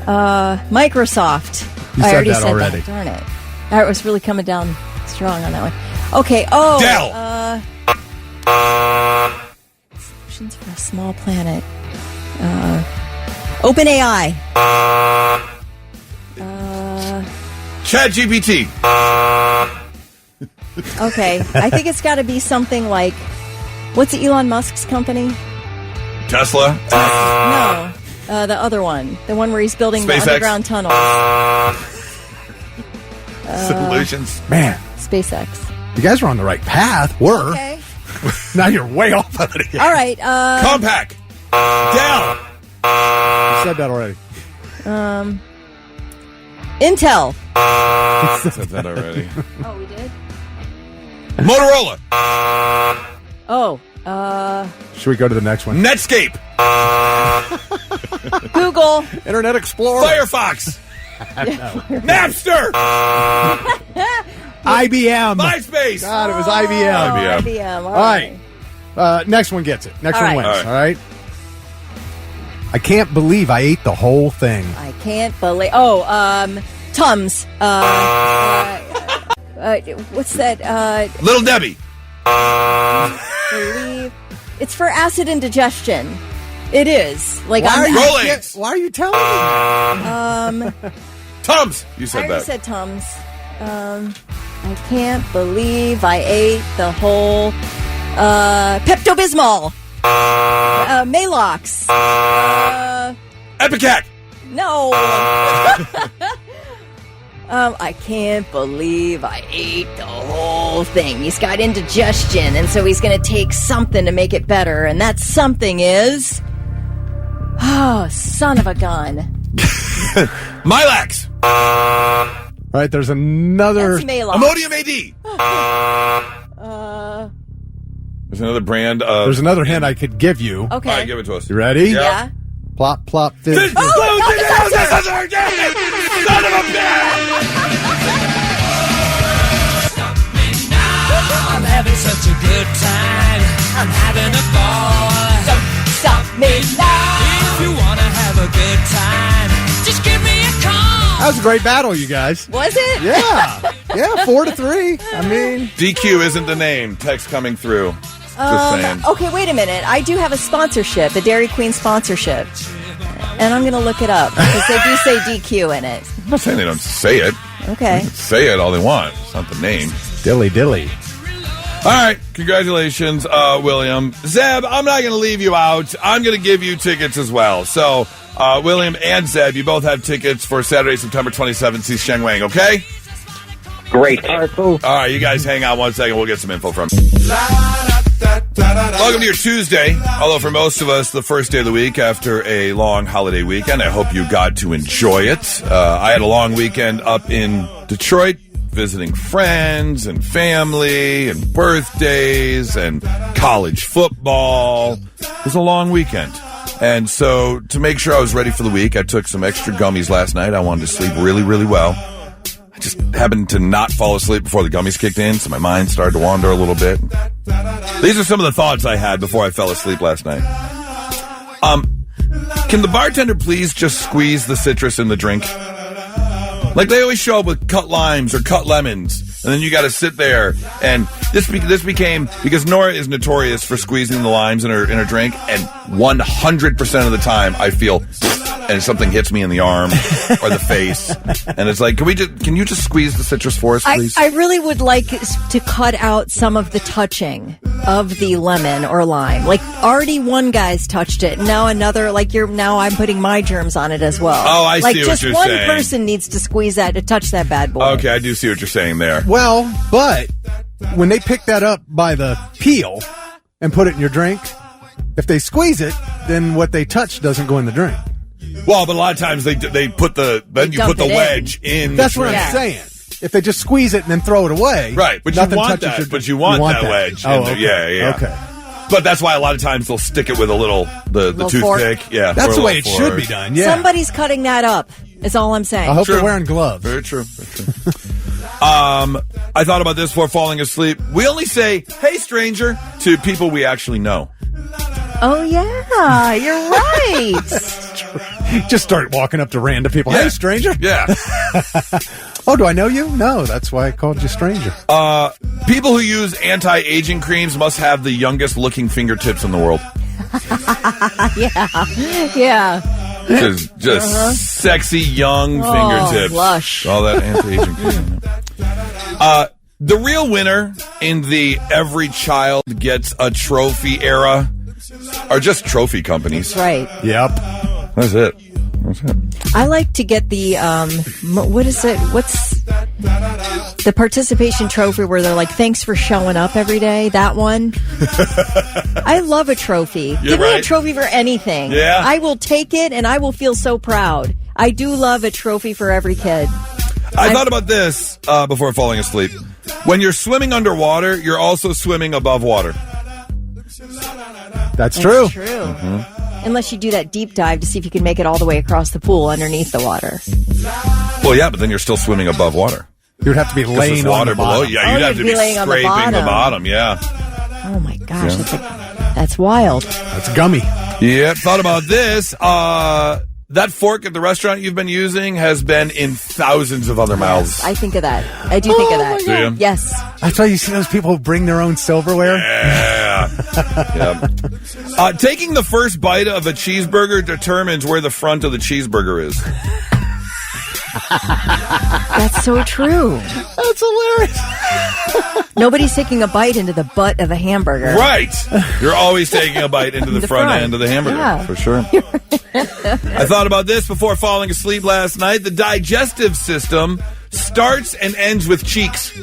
Microsoft. You I said already that said already. that. Darn it. I was really coming down strong on that one. Okay. Oh. Dell. Solutions for a small planet. OpenAI. ChatGPT. Okay. I think it's got to be something like, what's Elon Musk's company? Tesla. No. The other one. The one where he's building SpaceX. the underground tunnel. Solutions. Man, SpaceX. you guys were on the right path. Were. Okay. Now you're way off of it again. All right. Compact. Dell. You said that already. Intel. Said that already. Oh, we did? Motorola. Should we go to the next one? Netscape. Google. Internet Explorer. Firefox. Napster. IBM. MySpace. God, it was IBM. IBM. All right. Next one gets it. Next All one right. wins. All right. I can't believe I ate the whole thing. I can't believe. Tums. What's that? Little Debbie. Believe. It's for acid indigestion. It is. Like Rolaids. Why are you telling me? Tums. You said I that. already said Tums. I can't believe I ate the whole Pepto-Bismol. Malox. Epicac. No. I can't believe I ate the whole thing. He's got indigestion, and so he's going to take something to make it better, and that something is... Oh, son of a gun. Milax. All right, there's another... That's Malox. Imodium AD. There's another brand of... There's another hint I could give you. Okay. All right, give it to us. You ready? Yeah. Plop, plop, fish. Son of a bitch! I'm having such a good time. I'm having a ball. Don't stop me now. If you wanna have a good time, just give me a call. That was a great battle, you guys. Was it? Yeah. Yeah, 4-3. I mean... DQ isn't the name. Text coming through. Just saying. Okay, wait a minute. I do have a sponsorship, a Dairy Queen sponsorship. And I'm going to look it up because they do say DQ in it. I'm not saying they don't say it. Okay. Say it all they want. It's not the name. Dilly dilly. All right. Congratulations, William. Zeb, I'm not going to leave you out. I'm going to give you tickets as well. So, William and Zeb, you both have tickets for Saturday, September 27th, see Sheng Wang, okay? Great. All right, cool. All right, you guys hang on one second. We'll get some info from you. Welcome to your Tuesday, although for most of us, the first day of the week after a long holiday weekend. I hope you got to enjoy it. I had a long weekend up in Detroit, visiting friends and family and birthdays and college football. It was a long weekend. And so to make sure I was ready for the week, I took some extra gummies last night. I wanted to sleep really, really well. I just happened to not fall asleep before the gummies kicked in, so my mind started to wander a little bit. These are some of the thoughts I had before I fell asleep last night. Can the bartender please just squeeze the citrus in the drink? Like they always show up with cut limes or cut lemons, and then you got to sit there. And this became because Nora is notorious for squeezing the limes in her drink, and 100% of the time I feel, and something hits me in the arm or the face, and it's like, can you just squeeze the citrus for us, please? I really would like to cut out some of the touching of the lemon or lime. Like already one guy's touched it, and now another. Now I'm putting my germs on it as well. Oh, I see what you're saying. Like just one person needs to squeeze that to touch that bad boy. Okay, I do see what you're saying there. Well, but when they pick that up by the peel and put it in your drink, if they squeeze it, then what they touch doesn't go in the drink. Well, but a lot of times they put the wedge in. That's what I'm saying. If they just squeeze it and then throw it away, right? But you want that. But you want that wedge. Oh, okay. Okay. Yeah. Okay. But that's why a lot of times they'll stick it with the toothpick. Fork. Yeah, that's the way it should be done. Yeah. Somebody's cutting that up. Is all I'm saying. I hope they're wearing gloves. Very true. I thought about this before falling asleep. We only say, "Hey, stranger," to people we actually know. Oh yeah, you're right. Just start walking up to random people. Yeah. Hey, stranger. Yeah. Oh, do I know you? No, that's why I called you stranger. People who use anti-aging creams must have the youngest looking fingertips in the world. Yeah. Just sexy young fingertips. Lush. All that anti-aging cream. The real winner in the every child gets a trophy era are just trophy companies. Right. Yep. That's it. I like to get the, what is it? What's the participation trophy where they're like, thanks for showing up every day? That one. I love a trophy. Give me a trophy for anything. Yeah. I will take it and I will feel so proud. I do love a trophy for every kid. I thought about this before falling asleep. When you're swimming underwater, you're also swimming above water. That's true. True. Unless you do that deep dive to see if you can make it all the way across the pool underneath the water. Well, yeah, but then you're still swimming above water. You'd have to be laying on the below. bottom. Yeah, you'd have to be laying on the scraping the bottom. bottom. Yeah. Oh my gosh, that's wild. That's gummy. Yeah, thought about this. That fork at the restaurant you've been using has been in thousands of other mouths. I think of that. I do think of that. Do you? Yes. That's why you see those people who bring their own silverware. Yeah. Taking the first bite of a cheeseburger determines where the front of the cheeseburger is. That's so true. That's hilarious. Nobody's taking a bite into the butt of a hamburger. Right. You're always taking a bite into the front end of the hamburger. Yeah. For sure. I thought about this before falling asleep last night. The digestive system starts and ends with cheeks.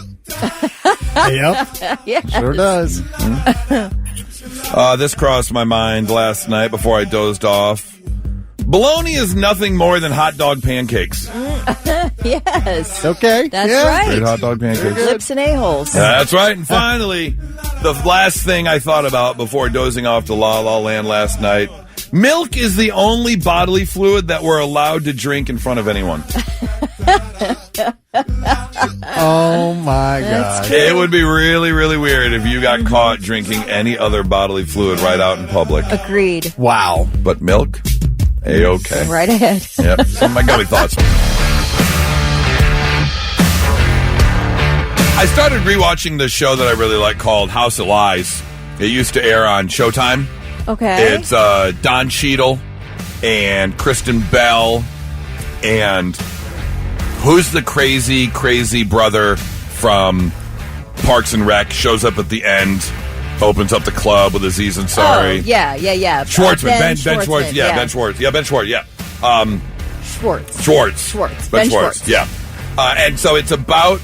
Yep. Yes. Sure does. This crossed my mind last night before I dozed off. Bologna is nothing more than hot dog pancakes. Yes. Okay. That's yeah. right. Great hot dog pancakes. Lips and a-holes. That's right. And finally, the last thing I thought about before dozing off to La La Land last night. Milk is the only bodily fluid that we're allowed to drink in front of anyone. Oh, my God. It would be really, really weird if you got caught drinking any other bodily fluid right out in public. Agreed. Wow. But milk? A-okay. Right ahead. Yep. Some of my gummy thoughts. I started rewatching this show that I really like called House of Lies. It used to air on Showtime. Okay. It's Don Cheadle and Kristen Bell and who's the crazy brother from Parks and Rec, shows up at the end, opens up the club with Aziz Ansari. Oh, yeah. Schwartzman. Ben Schwartzman. Schwartz. Yeah, Ben Schwartz. Yeah, Ben Schwartz. Yeah. Schwartz. Ben Schwartz. Yeah. And so it's about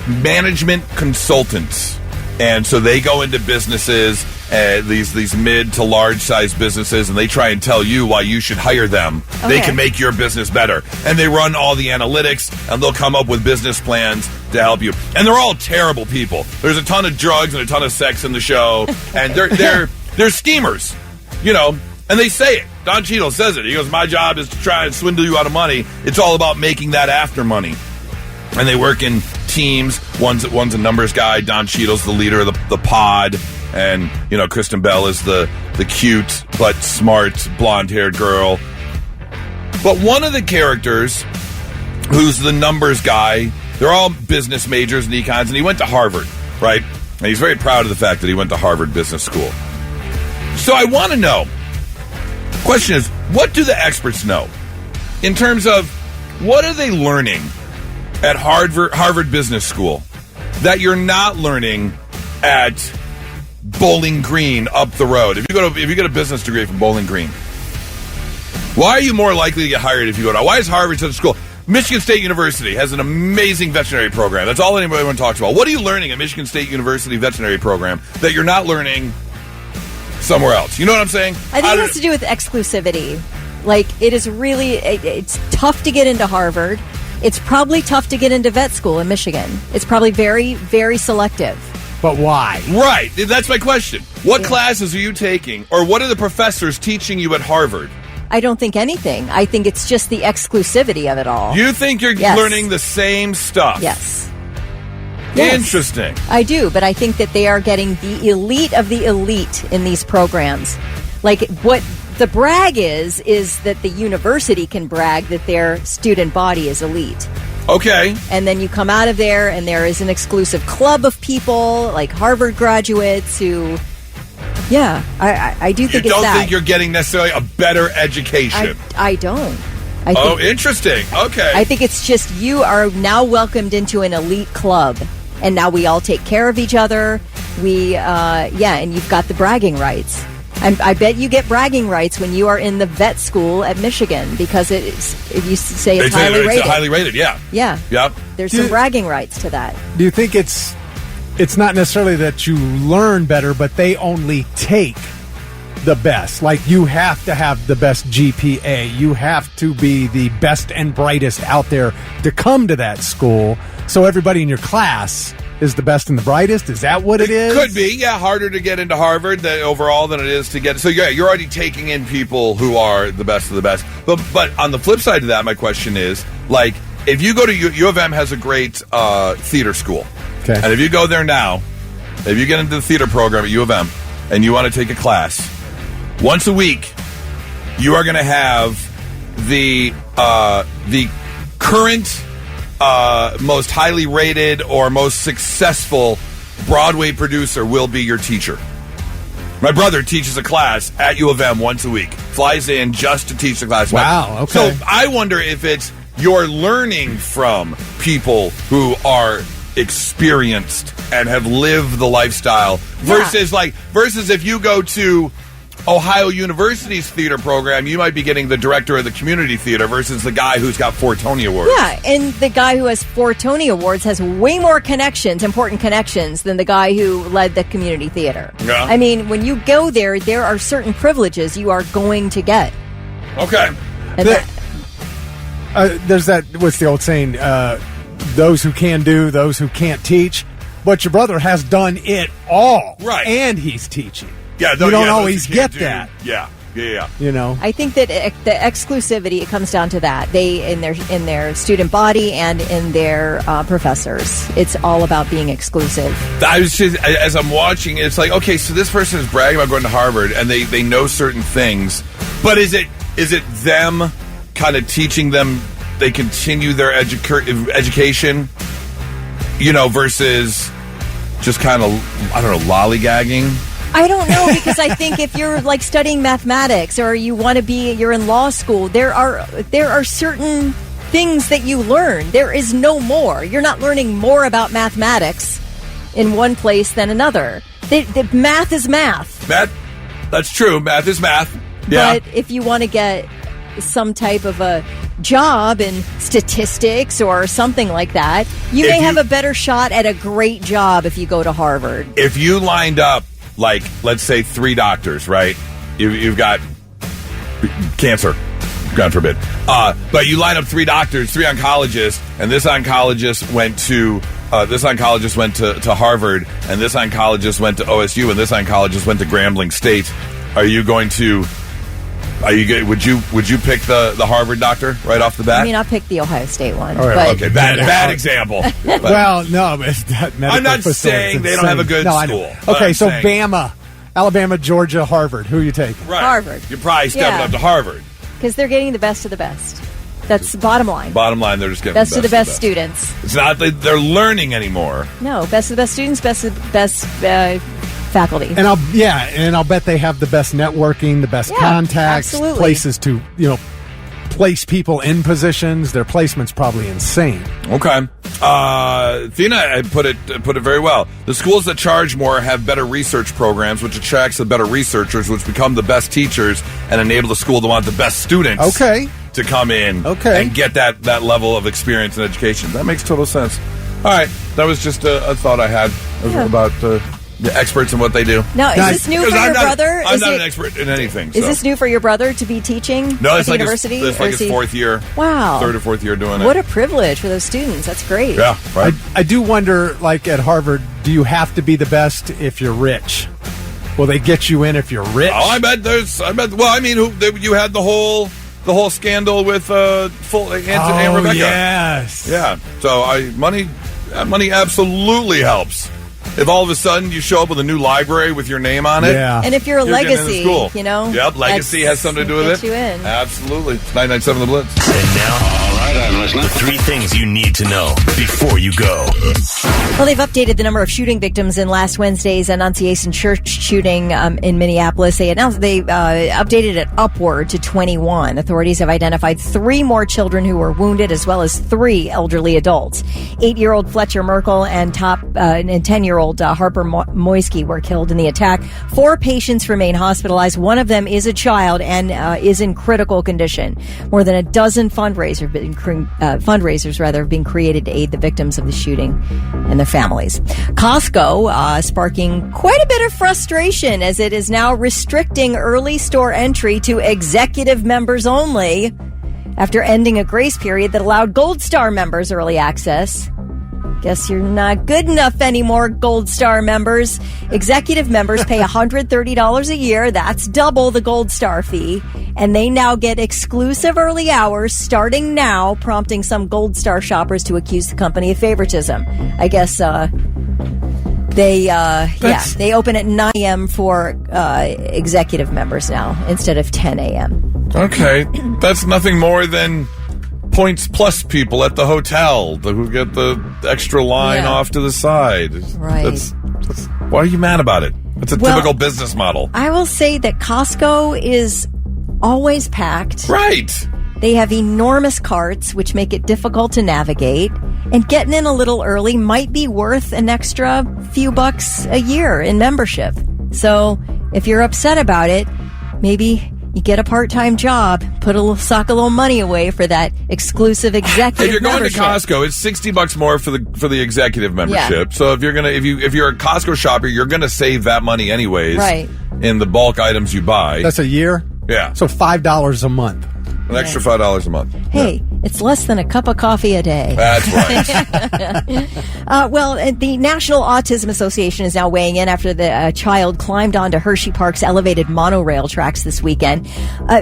management consultants. And so they go into businesses, these mid to large size businesses, and they try and tell you why you should hire them. Okay. They can make your business better. And they run all the analytics, and they'll come up with business plans to help you. And they're all terrible people. There's a ton of drugs and a ton of sex in the show, and they're schemers, you know. And they say it. Don Cheadle says it. He goes, "My job is to try and swindle you out of money. It's all about making that after money." And they work in teams. One's a numbers guy. Don Cheadle's the leader of the pod. And, you know, Kristen Bell is the cute but smart blonde-haired girl. But one of the characters, who's the numbers guy, they're all business majors and econs, and he went to Harvard, right? And he's very proud of the fact that he went to Harvard Business School. So I want to know, the question is, what do the experts know? In terms of, what are they learning at Harvard Business School that you're not learning at Bowling Green up the road? If you get a business degree from Bowling Green, why are you more likely to get hired if you go to? Why is Harvard such a school? Michigan State University has an amazing veterinary program. That's all anyone talks about. What are you learning at Michigan State University veterinary program that you're not learning somewhere else? You know what I'm saying? I think it has to do with exclusivity. Like, it is really, it's tough to get into Harvard. It's probably tough to get into vet school in Michigan. It's probably very, very selective. But why? Right. That's my question. What classes are you taking, or what are the professors teaching you at Harvard? I don't think anything. I think it's just the exclusivity of it all. You think you're learning the same stuff? Yes. Interesting. I do, but I think that they are getting the elite of the elite in these programs. Like, what the brag is that the university can brag that their student body is elite. Okay. And then you come out of there, and there is an exclusive club of people, like Harvard graduates, who, I do think you it's that. don't think you're getting necessarily a better education? I don't. Interesting. Okay. I think it's just you are now welcomed into an elite club, and now we all take care of each other. And you've got the bragging rights. I bet you get bragging rights when you are in the vet school at Michigan, because if you say it's highly rated. It's highly rated, yeah. Yeah. Yep. There's some bragging rights to that. Do you think it's not necessarily that you learn better, but they only take the best. Like, you have to have the best GPA. You have to be the best and brightest out there to come to that school. So everybody in your class is the best and the brightest. Is that what it is? Could be, yeah. Harder to get into Harvard overall than it is to get. So yeah, you're already taking in people who are the best of the best. But on the flip side of that, my question is, like, if you go to U of M has a great theater school, okay, and if you go there now, if you get into the theater program at U of M and you want to take a class once a week, you are going to have the current. Most highly rated or most successful Broadway producer will be your teacher. My brother teaches a class at U of M once a week. Flies in just to teach the class. Wow, okay. So I wonder if it's you're learning from people who are experienced and have lived the lifestyle versus if you go to Ohio University's theater program, you might be getting the director of the community theater versus the guy who's got 4 Tony Awards. Yeah, and the guy who has 4 Tony Awards has way more connections, important connections, than the guy who led the community theater. Yeah. I mean, when you go there are certain privileges you are going to get. Okay. And there's that, what's the old saying, those who can do, those who can't teach. But your brother has done it all. Right. And he's teaching. Yeah, you don't always get that. Yeah. You know, I think that the exclusivity, it comes down to that. They in their student body and in their professors, it's all about being exclusive. I was just, as I'm watching, it's like, okay, so this person is bragging about going to Harvard and they know certain things, but is it them kind of teaching them they continue their education, versus just kind of, I don't know, lollygagging? I don't know, because I think if you're like studying mathematics or you're in law school, there are certain things that you learn. There is no more. You're not learning more about mathematics in one place than another. The math is math. That's true. Math is math. Yeah. But if you want to get some type of a job in statistics or something like that, you may have a better shot at a great job if you go to Harvard. If you lined up, like, let's say 3 doctors, right? You've got cancer, God forbid. But you line up 3 doctors, 3 oncologists, and this oncologist went to Harvard, and this oncologist went to OSU, and this oncologist went to Grambling State. Would you pick the Harvard doctor right off the bat? I mean, I'll pick the Ohio State one. Right, but okay, bad example. Well, no, but that I'm not saying they don't have a good no, school. Okay, so Bama, Alabama, Georgia, Harvard. Who are you taking? Right. Harvard. You're probably stepping up to Harvard. Because they're getting the best of the best. That's the bottom line. Bottom line, they're just getting best of the best students. It's not that they're learning anymore. No, best of the best students, best of the best faculty. And I'll bet they have the best networking, the best contacts, absolutely. Places to place people in positions. Their placement's probably insane. Okay, Thina put it very well. The schools that charge more have better research programs, which attracts the better researchers, which become the best teachers and enable the school to want the best students. Okay. To come in. Okay. And get that level of experience and education. That makes total sense. All right, that was just a thought I had about. The experts in what they do. Now, is this new for your brother? I'm not an expert in anything. Is this new for your brother to be teaching at the university? It's like his 4th year. Wow. 3rd or 4th year doing it. What a privilege for those students. That's great. Yeah, right. I do wonder, like at Harvard, do you have to be the best if you're rich? Will they get you in if you're rich? Oh, I bet. Well, I mean, you had the whole scandal with Aunt Rebecca. Yes. Yeah. So money absolutely helps. If all of a sudden you show up with a new library with your name on it, and if you're legacy, Yep, legacy has something to do with it. You in. Absolutely. It's 99.7 The Blitz. And now, all right, I'm listening. The 3 things you need to know before you go. Well, they've updated the number of shooting victims in last Wednesday's Annunciation Church shooting in Minneapolis. They announced they updated it upward to 21. Authorities have identified 3 more children who were wounded, as well as 3 elderly adults. 8-year-old Fletcher Merkel and 10-year-old Harper Moisky were killed in the attack. 4 patients remain hospitalized. One of them is a child and is in critical condition. More than a dozen fundraisers have been fundraisers rather, have been created to aid the victims of the shooting and their families. Costco sparking quite a bit of frustration as it is now restricting early store entry to executive members only after ending a grace period that allowed Gold Star members early access. Guess you're not good enough anymore, Gold Star members. Executive members pay $130 a year. That's double the Gold Star fee. And they now get exclusive early hours starting now, prompting some Gold Star shoppers to accuse the company of favoritism. I guess they open at 9 a.m. for executive members now instead of 10 a.m. Okay. That's nothing more than points plus people at the hotel who get the extra line off to the side. Right. Why are you mad about it? It's a typical business model. I will say that Costco is always packed. Right. They have enormous carts, which make it difficult to navigate. And getting in a little early might be worth an extra few bucks a year in membership. So if you're upset about it, maybe you get a part-time job, sock a little money away for that exclusive executive If you're going membership. to Costco, it's $60 more for the executive membership. Yeah. So if you're a Costco shopper, you're gonna save that money anyways. Right. In the bulk items you buy. That's a year? Yeah. So $5 a month. An extra $5 a month. Hey, it's less than a cup of coffee a day. That's right. Well, the National Autism Association is now weighing in after the child climbed onto Hershey Park's elevated monorail tracks this weekend.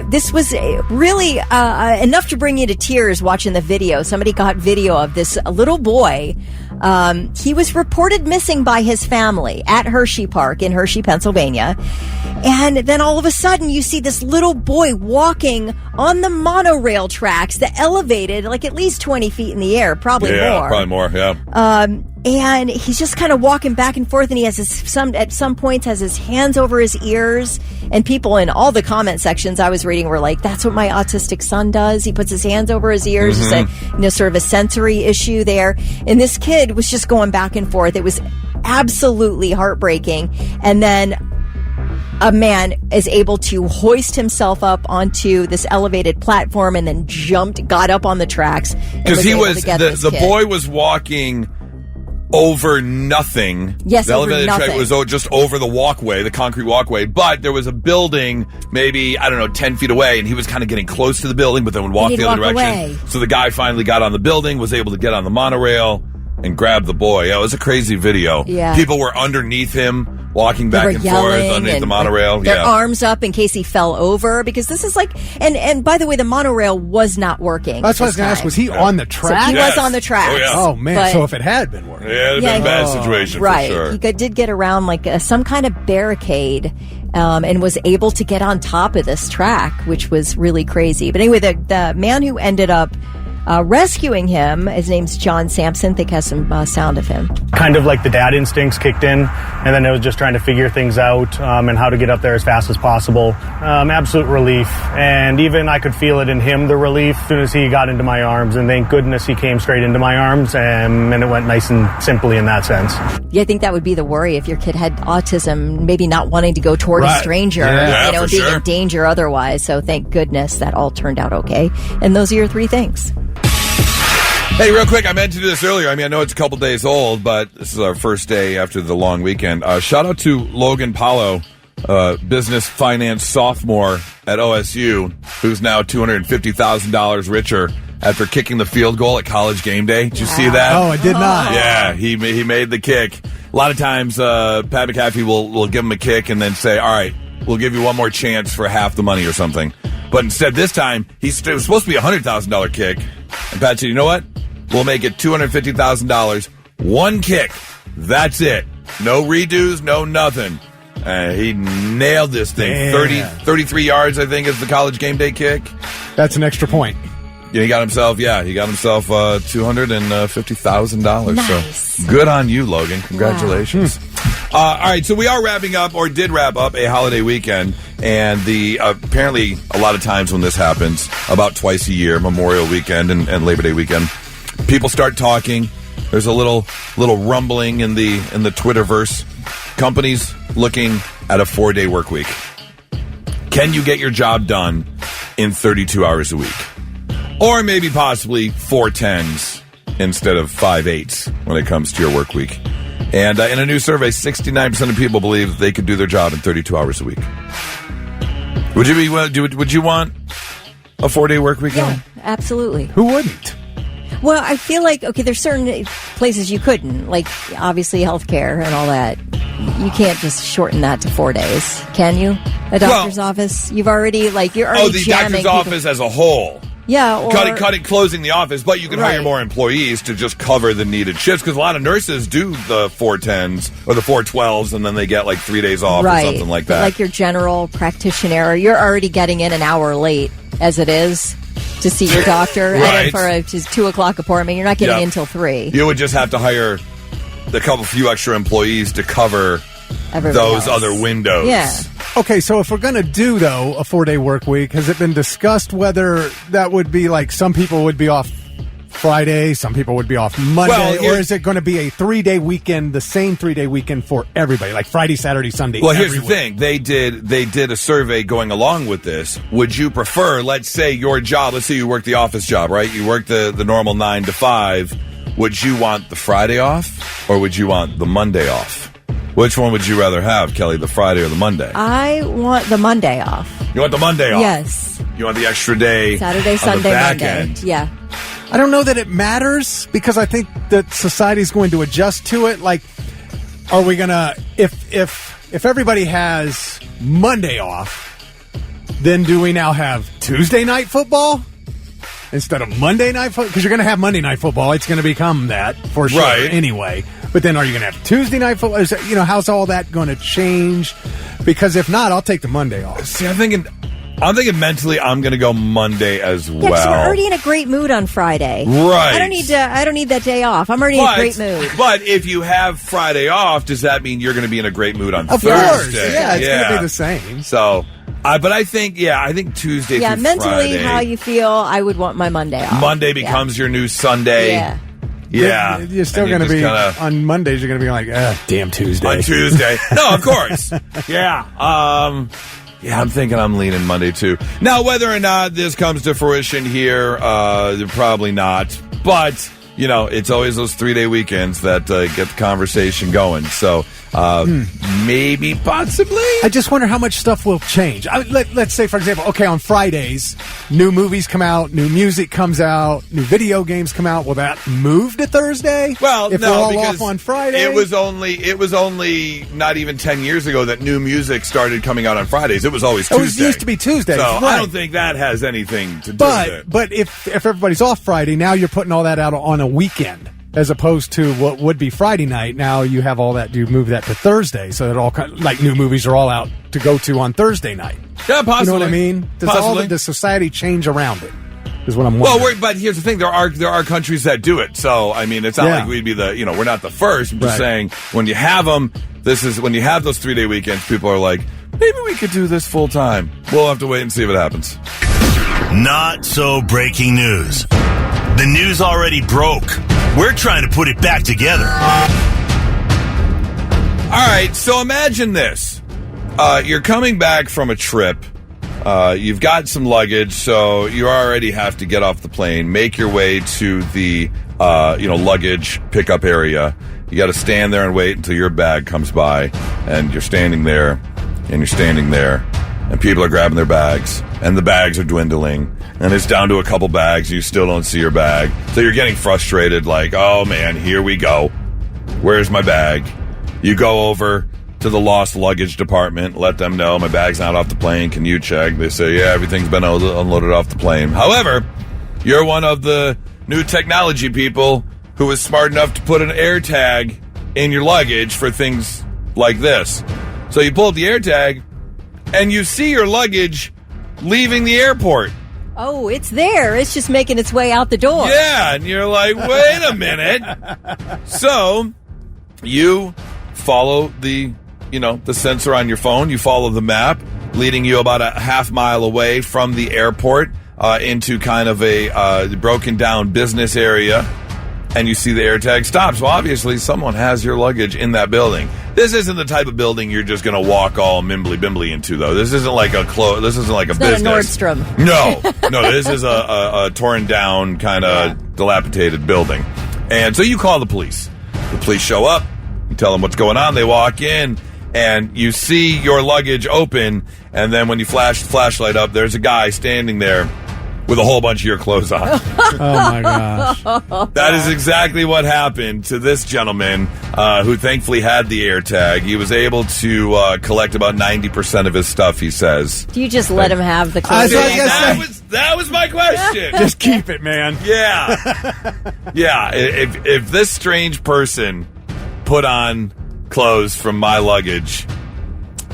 This was really enough to bring you to tears watching the video. Somebody got video of this little boy. He was reported missing by his family at Hershey Park in Hershey, Pennsylvania. And then all of a sudden you see this little boy walking on the monorail tracks that elevated like at least 20 feet in the air, probably more. Yeah, probably more, yeah. And he's just kind of walking back and forth, and he has at some points has his hands over his ears. And people in all the comment sections I was reading were like, "That's what my autistic son does. He puts his hands over his ears." Mm-hmm. It's sort of a sensory issue there. And this kid was just going back and forth. It was absolutely heartbreaking. And then a man is able to hoist himself up onto this elevated platform and then got up on the tracks. Because the boy was walking over nothing. Yes, the over elevated nothing. track was just over the walkway, the concrete walkway, but there was a building maybe, 10 feet away, and he was kind of getting close to the building, but then would walk the other direction. Away. So the guy finally got on the building, was able to get on the monorail and grab the boy. Yeah, it was a crazy video. Yeah. People were underneath him, walking back and forth underneath the monorail. Their arms up in case he fell over, because this is like, and by the way, the monorail was not working. That's what I was going to ask. Was he on the track? So he was on the tracks. Oh, yeah. Oh, man. So if it had been working. Yeah, it would have been a bad situation right. for sure. He did get around like some kind of barricade and was able to get on top of this track, which was really crazy. But anyway, the man who ended up rescuing him, his name's John Sampson. I think has some sound of him. Kind of like the dad instincts kicked in, and then it was just trying to figure things out and how to get up there as fast as possible. Absolute relief, and even I could feel it in him, the relief, as soon as he got into my arms, and thank goodness he came straight into my arms, and it went nice and simply in that sense. Yeah, I think that would be the worry if your kid had autism, maybe not wanting to go toward a stranger, being in danger otherwise. So thank goodness that all turned out okay. And those are your three things. Hey, real quick, I meant to do this earlier. I mean, I know it's a couple days old, but this is our first day after the long weekend. Shout out to Logan Paulo, business finance sophomore at OSU, who's now $250,000 richer after kicking the field goal at College Game Day. Did you see that? Oh, I did not. Yeah, he made the kick. A lot of times, Pat McAfee will give him a kick and then say, all right, we'll give you one more chance for half the money or something. But instead, this time, it was supposed to be a $100,000 kick. And Pat said, you know what? We'll make it $250,000. One kick. That's it. No redos, no nothing. He nailed this thing. 33 yards, I think, is the College Game Day kick. That's an extra point. Yeah, he got himself $250,000. Nice. So good on you, Logan. Congratulations. Wow. All right, so we are wrapping up, or did wrap up, a holiday weekend, and apparently a lot of times when this happens, about twice a year, Memorial Weekend and Labor Day weekend, people start talking. There's a little rumbling in the Twitterverse. Companies looking at a 4-day work week. Can you get your job done in 32 hours a week? Or maybe possibly 4 10s instead of 5 8s when it comes to your work week. And in a new survey, 69% of people believe that they could do their job in 32 hours a week. Would you want a 4-day work week? Yeah, absolutely. Who wouldn't? Well, I feel like, okay, there's certain places you couldn't, like obviously healthcare and all that. You can't just shorten that to 4 days, can you? A doctor's office, you're already the doctor's office as a whole. Yeah, or closing the office, but you can hire more employees to just cover the needed shifts because a lot of nurses do the 410s or the 412s, and then they get like 3 days off or something like that. But like your general practitioner, you're already getting in an hour late as it is to see your doctor, and then for a 2 o'clock appointment, you're not getting in till 3. You would just have to hire a few extra employees to cover those other windows. Yeah. Okay, so if we're going to do, though, a 4-day work week, has it been discussed whether that would be like some people would be off Friday, some people would be off Monday, or is it going to be a 3-day weekend, the same 3-day weekend for everybody, like Friday, Saturday, Sunday? Well, here's the thing. They did a survey going along with this. Would you prefer, let's say your job, let's say you work the office job, right? You work the normal 9 to 5. Would you want the Friday off or would you want the Monday off? Which one would you rather have, Kelly, the Friday or the Monday? I want the Monday off. You want the Monday off? Yes. You want the extra day Saturday, Sunday, Monday. End. Yeah. I don't know that it matters because I think that society's going to adjust to it. Like, are we going to, if everybody has Monday off, then do we now have Tuesday night football instead of Monday night football? Because you're going to have Monday night football. It's going to become that for sure anyway. But then are you going to have Tuesday night football? How's all that going to change? Because if not, I'll take the Monday off. See, I'm thinking mentally I'm going to go Monday as well. Yeah, because we're already in a great mood on Friday. Right. I don't need that day off. I'm already in a great mood. But if you have Friday off, does that mean you're going to be in a great mood on Thursday? Of course. Yeah, it's going to be the same. So, but I think Tuesday through mentally, Friday. how you feel, I would want my Monday off. Monday becomes your new Sunday. Yeah. Yeah. You're still going to be, on Mondays, you're going to be like, damn Tuesday. On Tuesday. No, of course. Yeah. I'm thinking I'm leaning Monday, too. Now, whether or not this comes to fruition here, probably not. But, it's always those 3-day weekends that get the conversation going. So, maybe, possibly. I just wonder how much stuff will change. Let's say, for example, on Fridays, new movies come out, new music comes out, new video games come out. Will that move to Thursday? Well, if no, we're all because off on Friday? It was only not even 10 years ago that new music started coming out on Fridays. It was always Tuesday. It used to be Tuesday. So right. I don't think that has anything to do with it. But if everybody's off Friday, now you're putting all that out on a weekend. As opposed to what would be Friday night, now you have all that. You move that to Thursday, so that all like new movies are all out to go to on Thursday night. Yeah, possibly. You know what I mean? Does society change around it? Is what I'm wondering. Well, but here's the thing: there are countries that do it. So I mean, it's not like we'd be we're not the first. I'm just saying when you have them, when you have those 3-day weekends, people are like, maybe we could do this full time. We'll have to wait and see if it happens. Not so breaking news. The news already broke. We're trying to put it back together. All right, so imagine this. You're coming back from a trip. You've got some luggage, so you already have to get off the plane, make your way to the luggage pickup area. You got to stand there and wait until your bag comes by, and you're standing there, and you're standing there, and people are grabbing their bags, and the bags are dwindling, and it's down to a couple bags, and you still don't see your bag. So you're getting frustrated, like, oh man, here we go. Where's my bag? You go over to the lost luggage department, let them know my bag's not off the plane, can you check? They say, yeah, everything's been unloaded off the plane. However, you're one of the new technology people who was smart enough to put an air tag in your luggage for things like this. So you pull up the air tag, and you see your luggage leaving the airport. Oh, it's there. It's just making its way out the door. Yeah, and you're like, wait a minute. So you follow the sensor on your phone. You follow the map, leading you about a half mile away from the airport into kind of a broken down business area. and you see the AirTag stops. Well, obviously, someone has your luggage in that building. This isn't the type of building you're just going to walk all mimbly-bimbly into, though. This isn't like a This isn't like a business. Not a Nordstrom. No. This is a torn down, kind of dilapidated building. And so you call the police. The police show up. You tell them what's going on. They walk in, and you see your luggage open. And then when you flash the flashlight up, there's a guy standing there with a whole bunch of your clothes on. Oh, my gosh. That is exactly what happened to this gentleman who thankfully had the AirTag. He was able to collect about 90% of his stuff, he says. Do you just let him have the clothes? That was my question. Just keep it, man. Yeah. Yeah. If this strange person put on clothes from my luggage,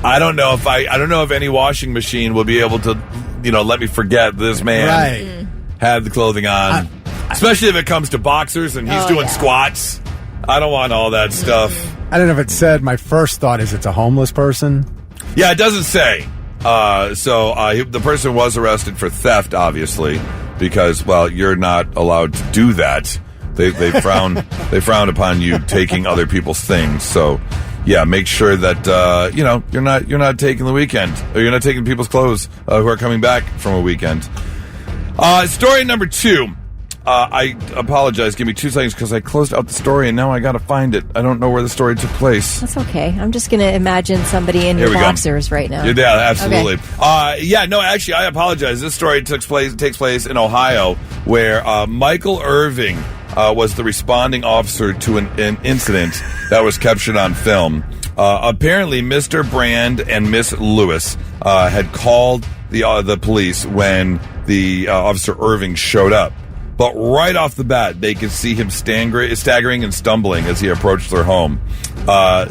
I don't know if any washing machine will be able to, let me forget this man had the clothing on. Especially if it comes to boxers and he's doing squats. I don't want all that stuff. I don't know if it said. My first thought is it's a homeless person. Yeah, it doesn't say. The person was arrested for theft, obviously, because, well, you're not allowed to do that. They frown upon you taking other people's things. So, yeah, make sure that you're not taking the weekend, or you're not taking people's clothes who are coming back from a weekend. Story number 2. I apologize. Give me 2 seconds because I closed out the story and now I got to find it. I don't know where the story took place. That's okay. I'm just going to imagine somebody in your boxers right now. Yeah, absolutely. Okay. Actually, I apologize. This story takes place in Ohio, where Michael Irving was the responding officer to an incident that was captured on film. Apparently, Mr. Brand and Miss Lewis had called the police when the Officer Irving showed up. But right off the bat, they could see him staggering and stumbling as he approached their home.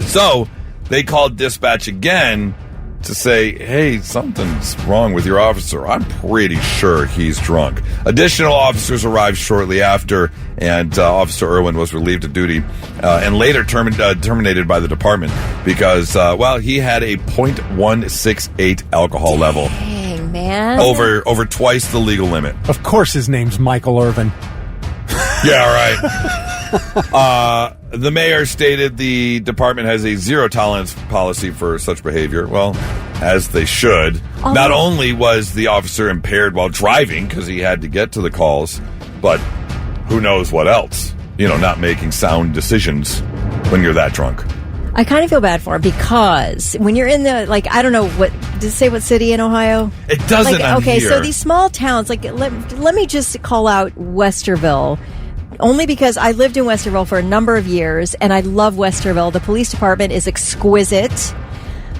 So they called dispatch again to say, hey, something's wrong with your officer. I'm pretty sure he's drunk. Additional officers arrived shortly after, and Officer Irwin was relieved of duty and later terminated by the department because, he had a .168 alcohol level. Dang, man. Over twice the legal limit. Of course his name's Michael Irvin. Yeah, right. The mayor stated the department has a zero-tolerance policy for such behavior. Well, as they should. Not only was the officer impaired while driving because he had to get to the calls, but who knows what else? Not making sound decisions when you're that drunk. I kind of feel bad for him because when you're in the, I don't know, did it say what city in Ohio? It doesn't on okay, here. So these small towns, let me just call out Westerville. Only because I lived in Westerville for a number of years, and I love Westerville. The police department is exquisite.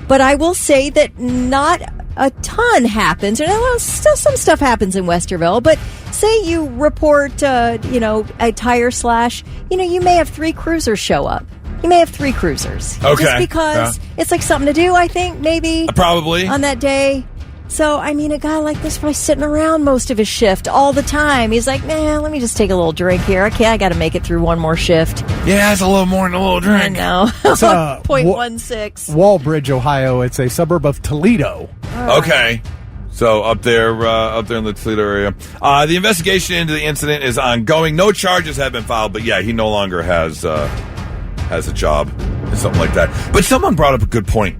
But I will say that not a ton happens. Still some stuff happens in Westerville. But say you report, a tire slash, you may have 3 cruisers show up. You may have 3 cruisers. Okay. Just because it's something to do, I think, maybe. Probably. On that day. So, a guy like this probably sitting around most of his shift all the time. He's like, man, let me just take a little drink here. Okay, I got to make it through one more shift. Yeah, it's a little more than a little drink. I know. It's 0.16. Walbridge, Ohio. It's a suburb of Toledo. Okay. So up there in the Toledo area. The investigation into the incident is ongoing. No charges have been filed, but yeah, he no longer has a job or something like that. But someone brought up a good point.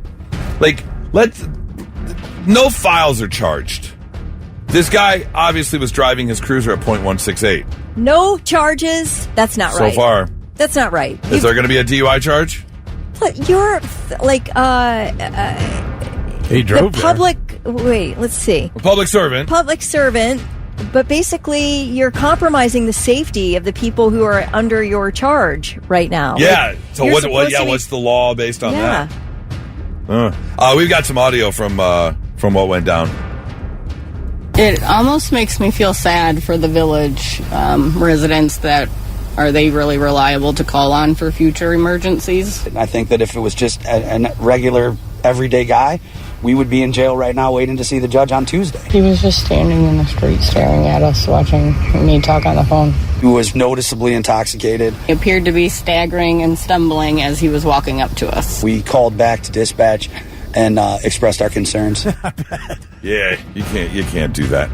No files are charged. This guy obviously was driving his cruiser at .168. No charges? That's not right. So far. That's not right. Is there going to be a DUI charge? You're he drove the public. Wait, let's see. A public servant. Public servant. But basically, you're compromising the safety of the people who are under your charge right now. Yeah. So what's the law based on that? We've got some audio from what went down. It almost makes me feel sad for the village residents that are they really reliable to call on for future emergencies? I think that if it was just a regular, everyday guy, we would be in jail right now waiting to see the judge on Tuesday. He was just standing in the street staring at us, watching me talk on the phone. He was noticeably intoxicated. He appeared to be staggering and stumbling as he was walking up to us. We called back to dispatch and expressed our concerns. Yeah, you can't do that.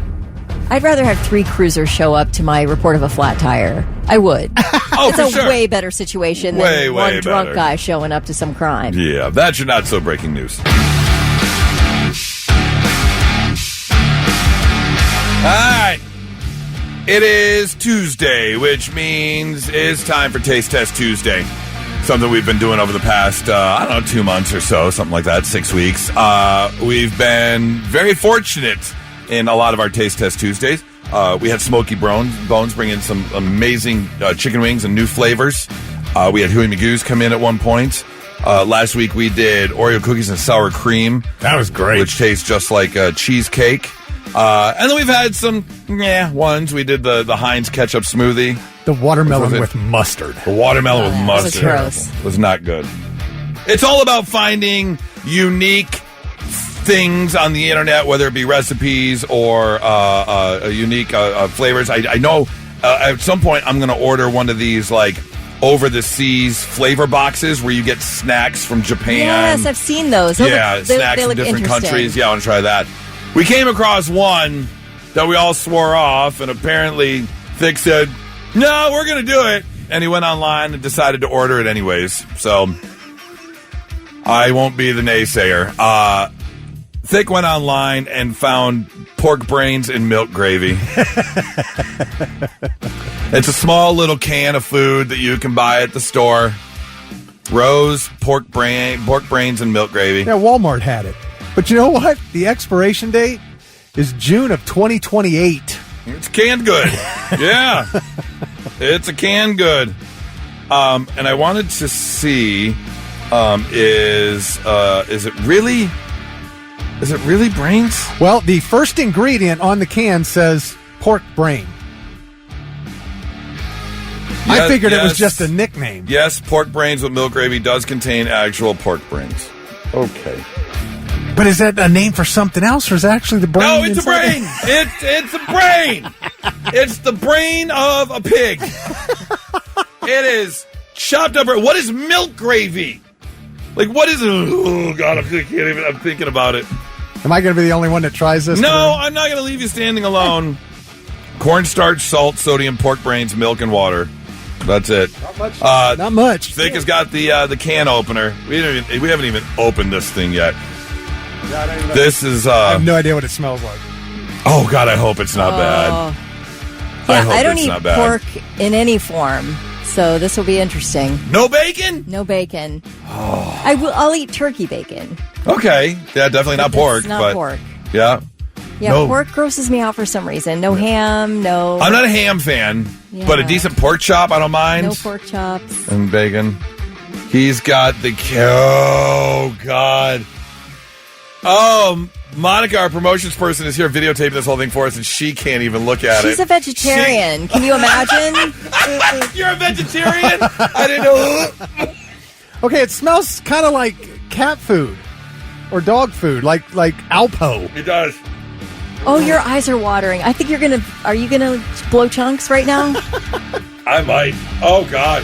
I'd rather have 3 cruisers show up to my report of a flat tire. I would. It's for a sure. way better situation than Way one drunk better. guy showing up to some crime. Yeah, that's your not so breaking news. All right. It is Tuesday, which means it's time for Taste Test Tuesday. Something we've been doing over the past, 2 months or so, something like that, 6 weeks. We've been very fortunate in a lot of our Taste Test Tuesdays. We had Smoky Bones bring in some amazing chicken wings and new flavors. We had Huey Magoo's come in at one point. Last week we did Oreo cookies and sour cream. That was great. Which tastes just like cheesecake. And then we've had some ones. We did the Heinz ketchup smoothie. The watermelon with mustard. The watermelon with mustard. Was gross. Was not good. It's all about finding unique things on the internet, whether it be recipes or unique flavors. I know at some point I'm going to order one of these like over the seas flavor boxes where you get snacks from Japan. Yes, I've seen those. Snacks they from look different interesting. countries. Yeah, I want to try that. We came across one that we all swore off, and apparently Thick said, "No, we're going to do it." And he went online and decided to order it anyways. So I won't be the naysayer. Thick went online and found pork brains and milk gravy. It's a small little can of food that you can buy at the store. Rose, pork brains, and milk gravy. Yeah, Walmart had it. But you know what? The expiration date is June of 2028. It's canned good. Yeah. It's a canned good. And I wanted to see, is it really brains? Well, the first ingredient on the can says pork brain. I figured it was just a nickname. Yes, pork brains with milk gravy does contain actual pork brains. Okay. But is that a name for something else, or is it actually the brain? No, it's a inside? brain. It's a brain. It's the brain of a pig. It is chopped up. What is milk gravy? Like, what is it? Oh, God, I'm thinking about it. Am I going to be the only one that tries this? No, today? I'm not going to leave you standing alone. Cornstarch, salt, sodium, pork brains, milk, and water. That's it. Not much. Not much. Thick has got the can opener. We haven't even opened this thing yet. This is. I have no idea what it smells like. Oh God, I hope it's not bad. Yeah, hope I don't it's eat not bad. pork in any form, so this will be interesting. No bacon? No bacon. Oh. I'll eat turkey bacon. Okay, yeah, definitely not pork. It's not but pork. Yeah. Yeah, No. pork grosses me out for some reason. No ham, no. I'm not a ham fan, Yeah. but a decent pork chop, I don't mind. No pork chops. And bacon. He's got the. Oh God. Oh, Monica, our promotions person, is here videotaping this whole thing for us, and she can't even look at it. She's a vegetarian. Can you imagine? You're a vegetarian? I didn't know. Okay, it smells kind of like cat food or dog food, like Alpo. It does. Oh, your eyes are watering. I think you're gonna. Are you gonna blow chunks right now? I might. Oh God.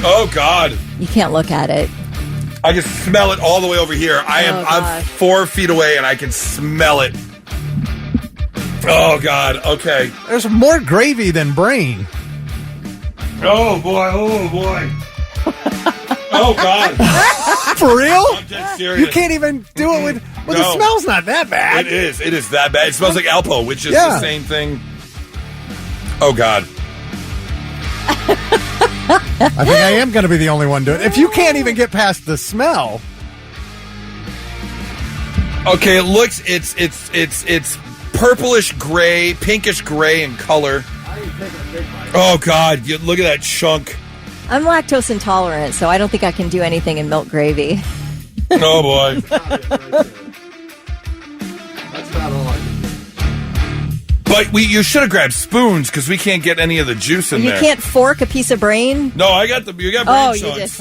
Oh God. You can't look at it. I can smell it all the way over here. I'm gosh. 4 feet away and I can smell it. Oh God. Okay. There's more gravy than brain. Oh boy. Oh boy. Oh God. For real? I'm dead serious. You can't even do it with. Well, No. the smell's not that bad. It is. It is that bad. It smells like Alpo, which is Yeah. the same thing. Oh God. I think I am going to be the only one doing it. If you can't even get past the smell. Okay, it looks. It's purplish gray, pinkish gray in color. Oh God! Look at that chunk. I'm lactose intolerant, so I don't think I can do anything in milk gravy. Oh boy. That's not all I can do. But you should have grabbed spoons because we can't get any of the juice in You there. can't fork a piece of brain. No, I got you got brain chunks.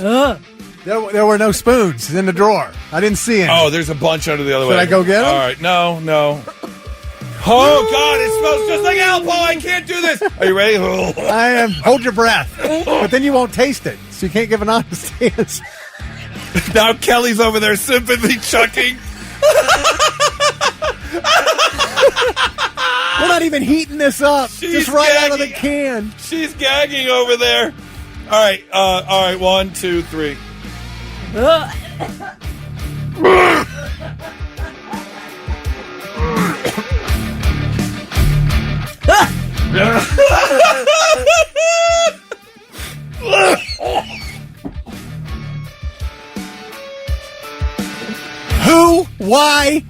There were no spoons in the drawer. I didn't see any. Oh, there's a bunch under the other way. Should I go get 'em? All right, no. Oh God, it smells just like Alpo. I can't do this. Are you ready? I am. Hold your breath, but then you won't taste it, so you can't give an honest answer. Now Kelly's over there sympathy chucking. We're not even heating this up. She's Just right out of the gagging. can. She's gagging over there. All right. 1, 2, 3. Who? Why?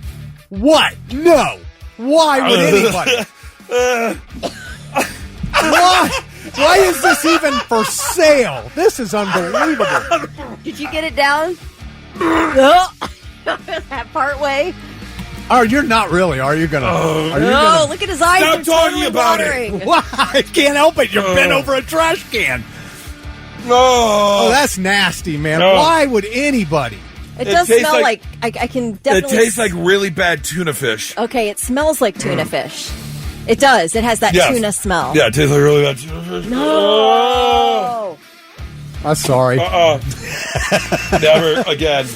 What? No. Why would anybody? Why? Why is this even for sale? This is unbelievable. Did you get it down? That part way? Oh, you're not really, are you gonna? No, look at his eyes. Stop They're talking totally about watering. Why? I can't help it. You're bent over a trash can. Oh, that's nasty, man. No. Why would anybody? It does tastes smell like- I can definitely... It tastes like really bad tuna fish. Okay, it smells like tuna fish. It does. It has that Yes. tuna smell. Yeah, it tastes like really bad tuna fish. No. I'm sorry. Never again.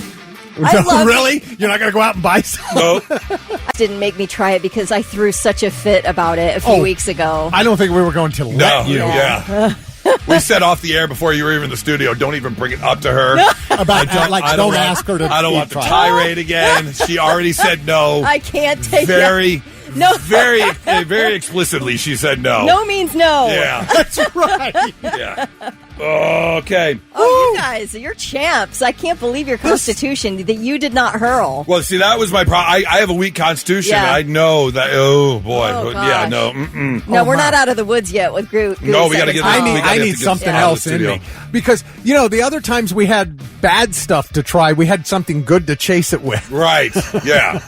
I love really? You're not going to go out and buy some? No. Didn't make me try it because I threw such a fit about it a few weeks ago. I don't think we were going to let you. Yeah. We said off the air before you were even in the studio, don't even bring it up to her. About don't ask her to. I don't want the try. tirade again. She already said no. I can't take very, No. very explicitly. She said no. No means no. Yeah. That's right. Yeah. Okay. Oh, you guys, you're champs. I can't believe your constitution that you did not hurl. Well, see, that was my problem. I have a weak constitution. Yeah. I know that. Oh, boy. Oh, Yeah, gosh. no. Mm-mm. No, we're not out of the woods yet with Groot. No, we got to get. I need something else in me because the other times we had bad stuff to try, we had something good to chase it with. Right? Yeah.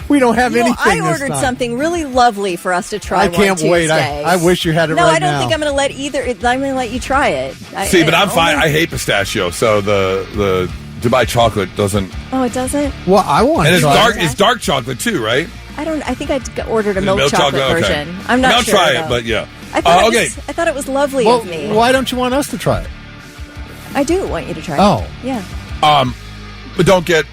We don't have anything. I this ordered time. something really lovely for us to try. I can't one wait. Tuesday. I wish you had it no, right I don't now. think I'm going to let either. I'm going to let you try it. See, but I'm fine. I hate pistachio, so the Dubai chocolate doesn't. Oh, it doesn't. Well, I want. And it's to dark. It's dark chocolate too, right? I don't. I think I ordered a Is it milk chocolate Okay. version. I'm not I'll sure. try though. it, but yeah. I thought okay. I thought it was lovely Well, of me. why don't you want us to try it? I do want you to try Oh. it. Yeah. But don't get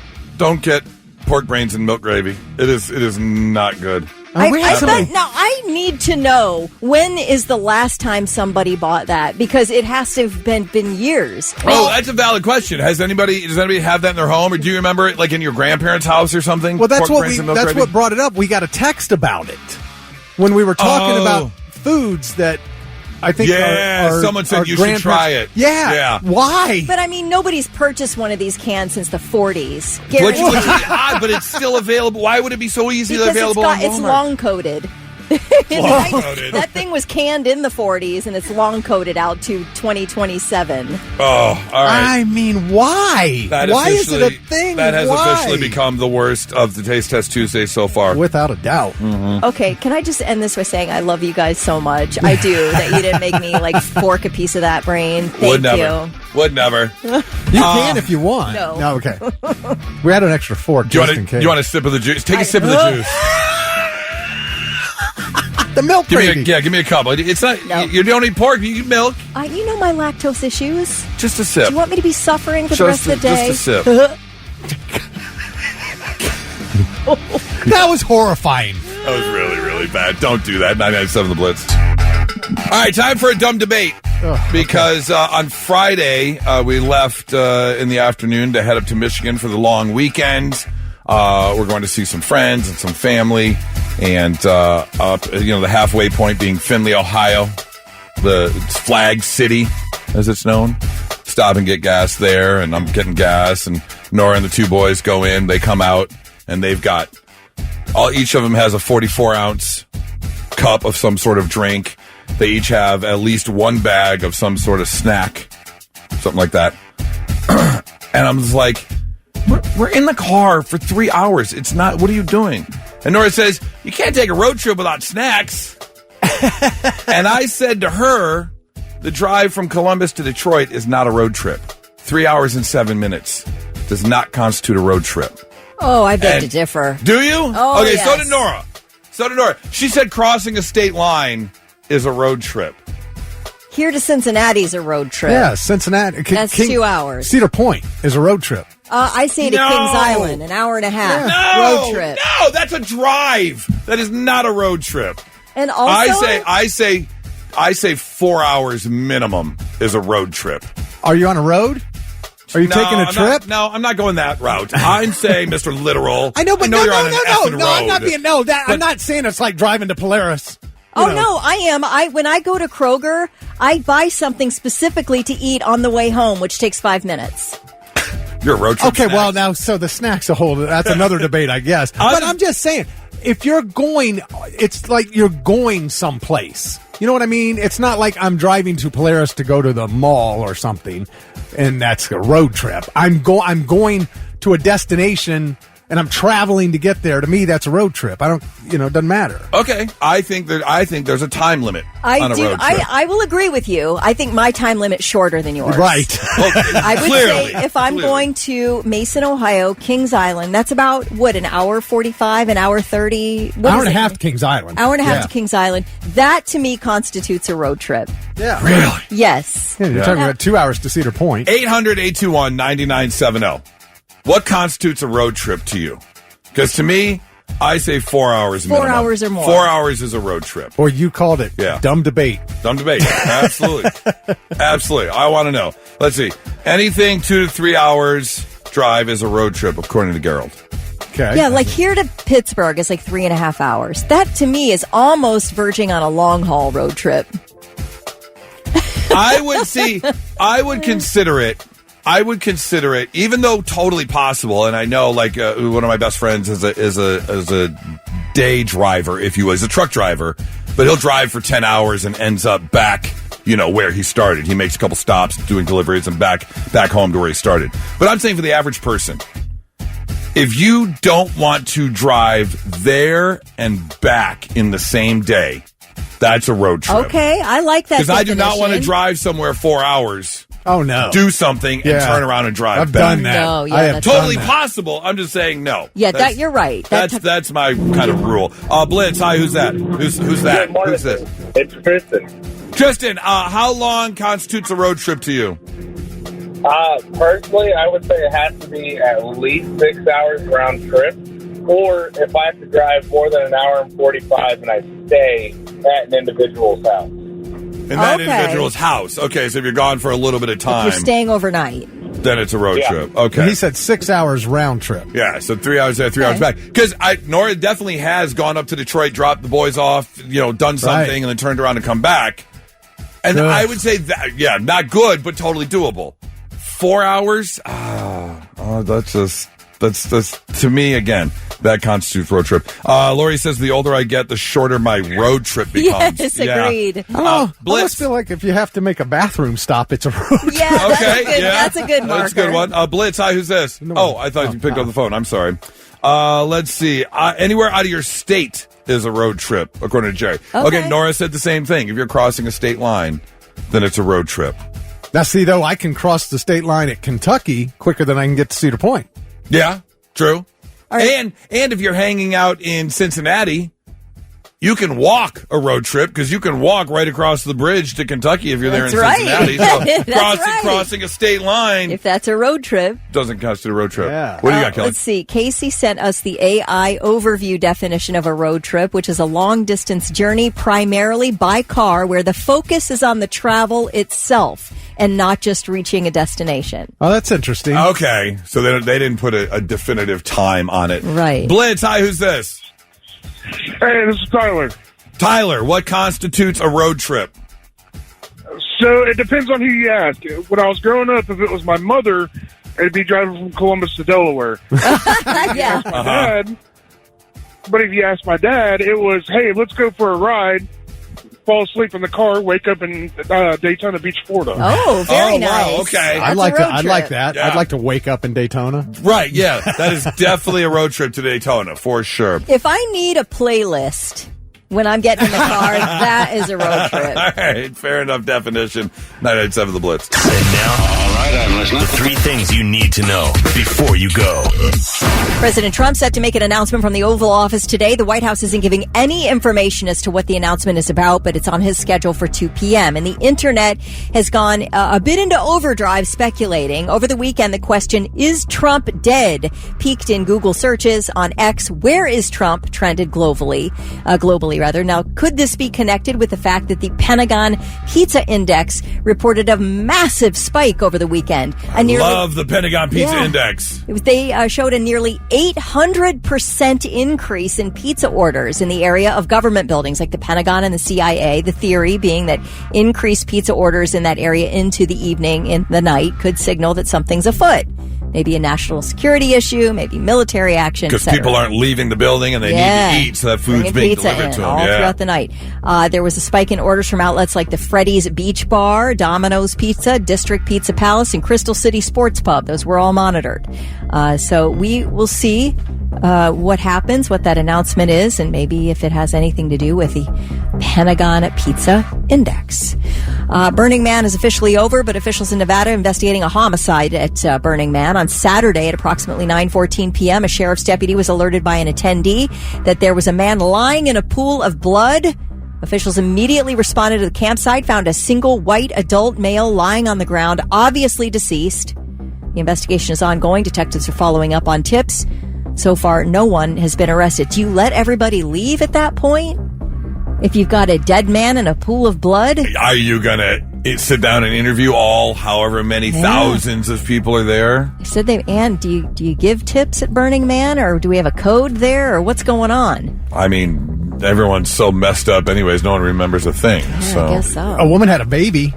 pork brains and milk gravy. It is not good. I bet, now, I need to know, when is the last time somebody bought that? Because it has to have been years. Oh, that's a valid question. Does anybody have that in their home, or do you remember it like in your grandparents' house or something? Well, that's Pork what brains and milk that's gravy? what brought it up. We got a text about it when we were talking about foods that I think. our someone said our you should try it. Yeah. Why? But I mean, nobody's purchased one of these cans since the 40s. Which is odd, but it's still available. Why would it be so easily Because available on it's Walmart? long coated. Long-coated. That thing was canned in the 40s, and it's long coated out to 2027. Oh, all right. I mean, why? Why is it a thing? That has Why? officially become the worst of the Taste Test Tuesday so far. Without a doubt. Mm-hmm. Okay, can I just end this with saying I love you guys so much? I do. That you didn't make me fork a piece of that brain. Thank you. Would never. You can if you want. No. Okay. We had an extra fork Do you just in case. want a sip of the juice? Take a sip of the juice. The milk gravy. Give me a couple. It's not. You don't eat pork. You eat milk. You know my lactose issues. Just a sip. Do you want me to be suffering for the rest of the day? Just a sip. That was horrifying. That was really, really bad. Don't do that. 997 The Blitz. All right, time for a dumb debate. Because on Friday, we left in the afternoon to head up to Michigan for the long weekend. We're going to see some friends and some family. And, the halfway point being Findlay, Ohio, the Flag City, as it's known. Stop and get gas there, and I'm getting gas. And Nora and the two boys go in. They come out, and they've got each of them has a 44-ounce cup of some sort of drink. They each have at least one bag of some sort of snack, something like that. And I'm just like, we're in the car for 3 hours. It's not, what are you doing? And Nora says, you can't take a road trip without snacks. And I said to her, the drive from Columbus to Detroit is not a road trip. 3 hours and 7 minutes does not constitute a road trip. Oh, I beg to differ. Do you? Oh, okay, yes. So did Nora. She said crossing a state line is a road trip. Here to Cincinnati's a road trip. Yeah, Cincinnati. That's 2 hours. Cedar Point is a road trip. I say to No. Kings Island, an hour and a half No, road trip. No, that's a drive. That is not a road trip. And also, I say 4 hours minimum is a road trip. Are you on a road? Are you taking a trip? I'm not going that route. I'm saying, Mr. Literal. I know, but you're on an effing no. I'm road. not being I'm not saying it's like driving to Polaris. No, I am. When I go to Kroger, I buy something specifically to eat on the way home, which takes 5 minutes. You're a road trip. Okay, snacks. well now, so the snacks that's another debate, I guess. But I'm just saying, if you're going, it's like you're going someplace. You know what I mean? It's not like I'm driving to Polaris to go to the mall or something, and that's a road trip. I'm going to a destination, and I'm traveling to get there. To me, that's a road trip. It doesn't matter. Okay, I think there's a time limit on a road trip. I will agree with you. I think my time limit's shorter than yours. Right. I would say if I'm going to Mason, Ohio, Kings Island, that's about, an hour 45, an hour 30? Hour and a half to Kings Island. Hour and a half to Kings Island. That, to me, constitutes a road trip. Yeah. Really? Yes. Yeah, you're talking about 2 hours to Cedar Point. 800-821-9970. What constitutes a road trip to you? Because to me, I say 4 hours minimum. 4 hours or more. 4 hours is a road trip. Or you called it. Yeah. Dumb debate. Dumb debate. Absolutely. Absolutely. I want to know. Let's see. Anything 2 to 3 hours drive is a road trip, according to Gerald. Okay. Yeah, like here to Pittsburgh is like 3.5 hours. That, to me, is almost verging on a long-haul road trip. I would consider it. Even though totally possible, and I know, like one of my best friends is a day driver, if you will. He's a truck driver, but he'll drive for 10 hours and ends up back, where he started. He makes a couple stops doing deliveries and back home to where he started. But I'm saying for the average person, if you don't want to drive there and back in the same day, that's a road trip. Okay, I like that. Because I do not want to drive somewhere 4 hours. Oh, no. Do something and turn around and drive I've back. done that. No, yeah, I have that's Totally done that. possible. I'm just saying no. Yeah, you're right. That's my kind of rule. Blitz, hi, who's that? Who's that? Good morning. Who's this? It's Tristan. Tristan, how long constitutes a road trip to you? Personally, I would say it has to be at least 6 hours round trip. Or if I have to drive more than an hour and 45 and I stay at an individual's house. In that individual's house. Okay, so if you're gone for a little bit of time. If you're staying overnight. Then it's a road trip. Okay. He said 6 hours round trip. Yeah, so 3 hours there, 3 hours back. Because Nora definitely has gone up to Detroit, dropped the boys off, done something, and then turned around and come back. And Good. I would say that, not good, but totally doable. 4 hours? That's to me, again, that constitutes road trip. Lori says the older I get, the shorter my road trip becomes. Yes, agreed. I Blitz. almost feel like if you have to make a bathroom stop, it's a road trip. Yeah, that's a good marker. That's a good one. Blitz, hi, who's this? I thought you picked up the phone. I'm sorry. Let's see. Anywhere out of your state is a road trip, according to Jerry. Okay, Nora said the same thing. If you're crossing a state line, then it's a road trip. Now, see, though, I can cross the state line at Kentucky quicker than I can get to Cedar Point. Yeah, true. Right. And if you're hanging out in Cincinnati, you can walk a road trip because you can walk right across the bridge to Kentucky if you're there in Cincinnati. So crossing a state line, if that's a road trip, doesn't constitute a road trip. Yeah. What do you got, Kelly? Let's see. Casey sent us the AI overview definition of a road trip, which is a long-distance journey primarily by car where the focus is on the travel itself and not just reaching a destination. Oh, that's interesting. Okay, so they didn't put a definitive time on it. Right. Blitz, hi, who's this? Hey, this is Tyler. Tyler, what constitutes a road trip? So it depends on who you ask. When I was growing up, if it was my mother, it'd be driving from Columbus to Delaware. Yeah. My dad, but if you ask my dad, it was, hey, let's go for a ride. Fall asleep in the car, wake up in Daytona Beach, Florida. Oh, very nice. Wow, okay. I'd like that. Yeah. I'd like to wake up in Daytona. Right, yeah. That is definitely a road trip to Daytona, for sure. If I need a playlist when I'm getting in the car, that is a road trip. All right, fair enough definition. 987 The Blitz. And now, all right, right, I'm listening. The 3 things you need to know before you go. President Trump set to make an announcement from the Oval Office today. The White House isn't giving any information as to what the announcement is about, but it's on his schedule for 2 p.m. And the internet has gone a bit into overdrive speculating. Over the weekend, the question, is Trump dead? Peaked in Google searches. On X, where is Trump? Trended globally. Now, could this be connected with the fact that the Pentagon Pizza Index reported a massive spike over the weekend? Love the Pentagon Pizza Index. They showed a nearly 800% increase in pizza orders in the area of government buildings like the Pentagon and the CIA. The theory being that increased pizza orders in that area into the evening, in the night, could signal that something's afoot. Maybe a national security issue, maybe military action, because people aren't leaving the building and they need to eat, so that food's being delivered to them. All throughout the night. There was a spike in orders from outlets like the Freddy's Beach Bar, Domino's Pizza, District Pizza Palace, and Crystal City Sports Pub. Those were all monitored. So we will see what happens, what that announcement is, and maybe if it has anything to do with the Pentagon Pizza Index. Burning Man is officially over, but officials in Nevada investigating a homicide at Burning Man. On Saturday at approximately 9:14 p.m., a sheriff's deputy was alerted by an attendee that there was a man lying in a pool of blood. Officials immediately responded to the campsite, found a single white adult male lying on the ground, obviously deceased. The investigation is ongoing. Detectives are following up on tips. So far, no one has been arrested. Do you let everybody leave at that point? If you've got a dead man in a pool of blood? Are you going to sit down and interview all however many thousands of people are there? Said they, and do you give tips at Burning Man, or do we have a code there, or what's going on? I mean, everyone's so messed up anyways, no one remembers a thing. So. I guess so. A woman had a baby.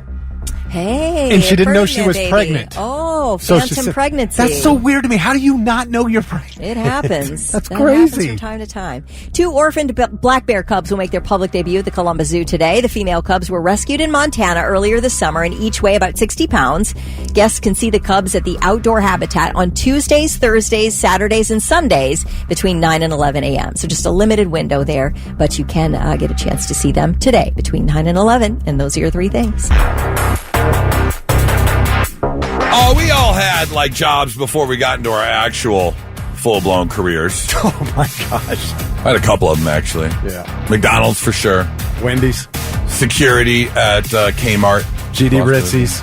Hey, and she didn't know she was pregnant. Oh, so phantom pregnancy. That's so weird to me. How do you not know you're pregnant? It happens. That's that crazy. Happens from time to time. 2 orphaned black bear cubs will make their public debut at the Columbus Zoo today. The female cubs were rescued in Montana earlier this summer and each weigh about 60 pounds. Guests can see the cubs at the outdoor habitat on Tuesdays, Thursdays, Saturdays, and Sundays between 9 and 11 a.m. So just a limited window there, but you can get a chance to see them today between 9 and 11. And those are your 3 things. Oh, we all had, jobs before we got into our actual full-blown careers. Oh, my gosh. I had a couple of them, actually. Yeah. McDonald's, for sure. Wendy's. Security at Kmart. GD Ritzy's.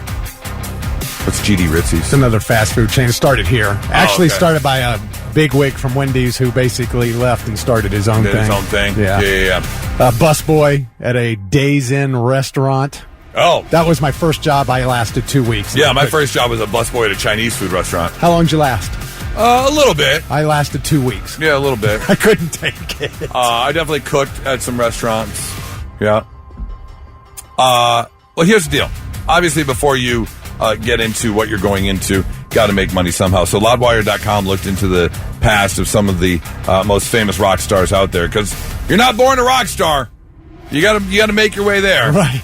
What's GD Ritzy's? It's another fast food chain. It started here. Actually started by a bigwig from Wendy's who basically left and started his own thing. His own thing. Yeah. Busboy at a Days Inn restaurant. Oh. That was my first job. I lasted 2 weeks. Yeah, my first job was a busboy at a Chinese food restaurant. How long did you last? A little bit. I lasted 2 weeks. Yeah, a little bit. I couldn't take it. I definitely cooked at some restaurants. Yeah. Well, here's the deal. Obviously, before you get into what you're going into, got to make money somehow. So Loudwire.com looked into the past of some of the most famous rock stars out there, because you're not born a rock star. You got to make your way there. Right.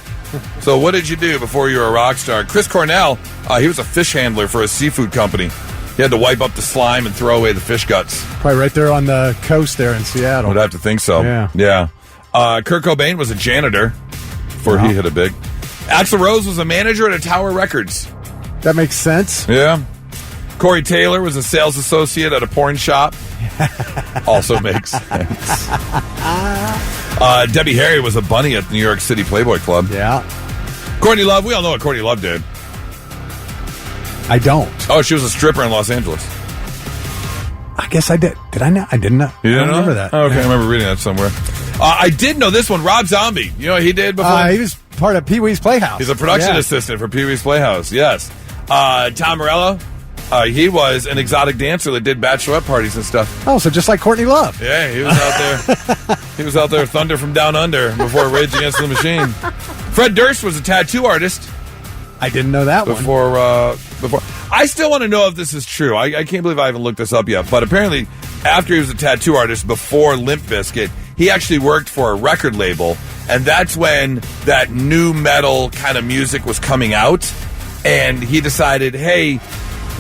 So what did you do before you were a rock star? Chris Cornell, he was a fish handler for a seafood company. He had to wipe up the slime and throw away the fish guts. Probably right there on the coast there in Seattle. Would have to think so. Yeah. Kurt Cobain was a janitor before he hit it big. Axl Rose was a manager at a Tower Records. That makes sense. Yeah. Corey Taylor was a sales associate at a porn shop. Also makes sense. Debbie Harry was a bunny at the New York City Playboy Club. Yeah. Courtney Love, we all know what Courtney Love did. I don't. Oh, she was a stripper in Los Angeles. I guess I did. Did I know? I didn't know. You didn't remember that. Oh, okay, I remember reading that somewhere. I did know this one. Rob Zombie. You know what he did before? He was part of Pee-wee's Playhouse. He's a production assistant for Pee-wee's Playhouse, yes. Tom Morello, he was an exotic dancer that did bachelorette parties and stuff. Oh, so just like Courtney Love. Yeah, he was out there. He was out there, Thunder from Down Under, before Rage Against the Machine. Fred Durst was a tattoo artist. I didn't know that before. I still want to know if this is true. I can't believe I haven't looked this up yet. But apparently, after he was a tattoo artist, before Limp Bizkit, he actually worked for a record label. And that's when that new metal kind of music was coming out. And he decided, hey,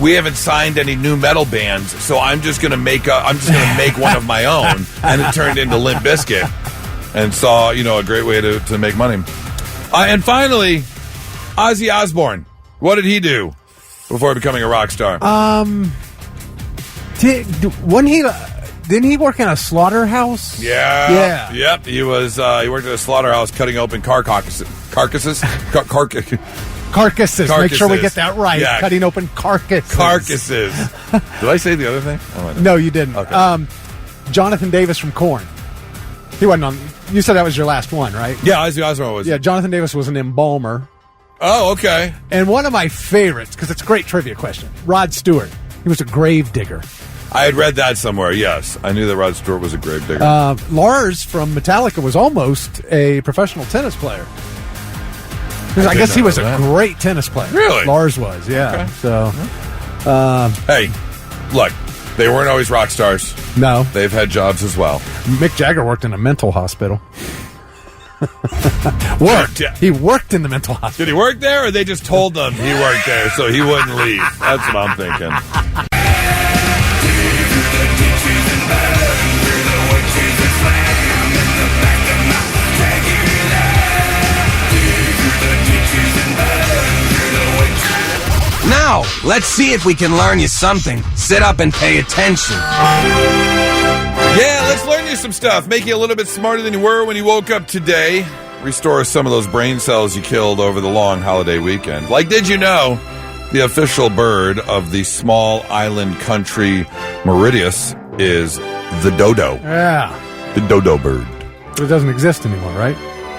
we haven't signed any new metal bands, so I'm just going to make one of my own. And it turned into Limp Bizkit. And saw, a great way to make money. And finally, Ozzy Osbourne. What did he do? before becoming a rock star? Didn't he work in a slaughterhouse? Yeah. Yep. He was. He worked at a slaughterhouse cutting open carcasses. Carcasses. Make sure we get that right. Yeah. Cutting open carcasses. Did I say the other thing? Oh, no, you didn't. Okay. Jonathan Davis from Korn. He wasn't on. You said that was your last one, right? Yeah, I was. Yeah, Jonathan Davis was an embalmer. Oh, okay. And one of my favorites, because it's a great trivia question, Rod Stewart. He was a grave digger. I had read that somewhere, yes. I knew that Rod Stewart was a grave digger. Lars from Metallica was almost a professional tennis player. I guess he was a great tennis player. Really? Lars was, yeah. Okay. So, hey, look, they weren't always rock stars. No. They've had jobs as well. Mick Jagger worked in a mental hospital. He worked in the mental hospital. Did he work there, or they just told them he worked there so he wouldn't leave? That's what I'm thinking. Now, let's see if we can learn you something. Sit up and pay attention. Yeah, let's learn you some stuff. Make you a little bit smarter than you were when you woke up today. Restore some of those brain cells you killed over the long holiday weekend. Like, did you know the official bird of the small island country Mauritius is the dodo? Yeah. The dodo bird. But it doesn't exist anymore, right?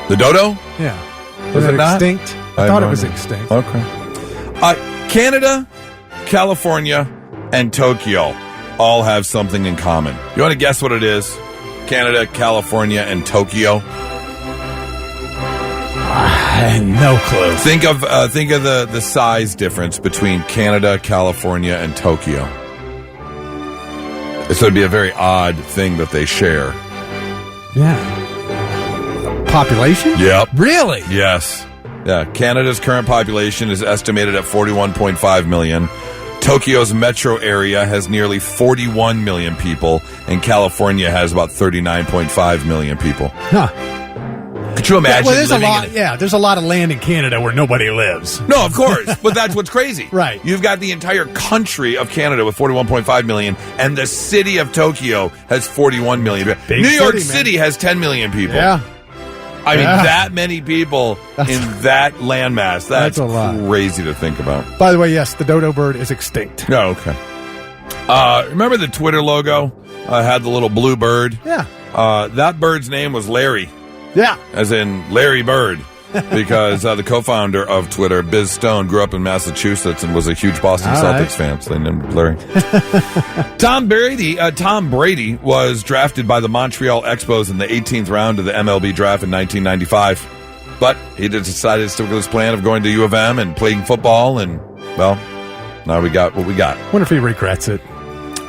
The dodo? Yeah. Was it not? Extinct? I thought it was extinct. Okay. Canada, California, and Tokyo all have something in common. You want to guess what it is? Canada, California, and Tokyo? I had no clue. Think of the size difference between Canada, California, and Tokyo. So it'd be a very odd thing that they share. Yeah. Population? Yep. Really? Yes. Yeah, Canada's current population is estimated at 41.5 million. Tokyo's metro area has nearly 41 million people, and California has about 39.5 million people. Huh. Could you imagine? Well, there's a lot of land in Canada where nobody lives. No, of course, but that's what's crazy. Right. You've got the entire country of Canada with 41.5 million, and the city of Tokyo has 41 million. New York City has 10 million people. Yeah. I mean, that many people in that landmass. That's a lot. Crazy to think about. By the way, yes, the dodo bird is extinct. Oh, okay. Remember the Twitter logo had the little blue bird? Yeah. That bird's name was Larry. Yeah. As in Larry Bird. Because the co-founder of Twitter, Biz Stone, grew up in Massachusetts and was a huge Boston Celtics fan. So they named him Larry. Tom Brady was drafted by the Montreal Expos in the 18th round of the MLB draft in 1995. But he decided to stick with his plan of going to U of M and playing football. And, well, now we got what we got. Wonder if he regrets it.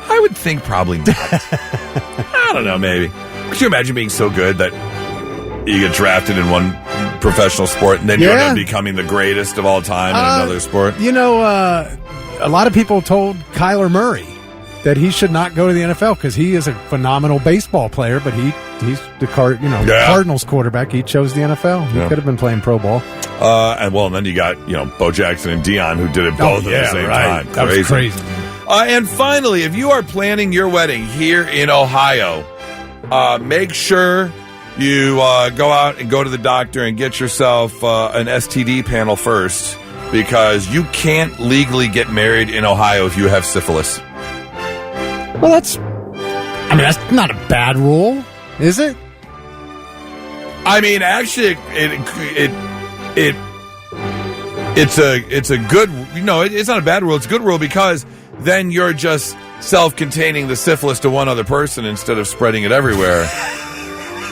I would think probably not. I don't know, maybe. Could you imagine being so good that you get drafted in one professional sport and then you end up becoming the greatest of all time in another sport? You know, a lot of people told Kyler Murray that he should not go to the NFL because he is a phenomenal baseball player, but he's the Cardinals quarterback. He chose the NFL. He could have been playing pro ball. And then you got Bo Jackson and Deion who did it both at the same time. That was crazy. And finally, if you are planning your wedding here in Ohio, make sure you go out and go to the doctor and get yourself an STD panel first, because you can't legally get married in Ohio if you have syphilis. Well, that's not a bad rule, is it? I mean, actually, it's a good, it's not a bad rule. It's a good rule because then you're just self-containing the syphilis to one other person instead of spreading it everywhere.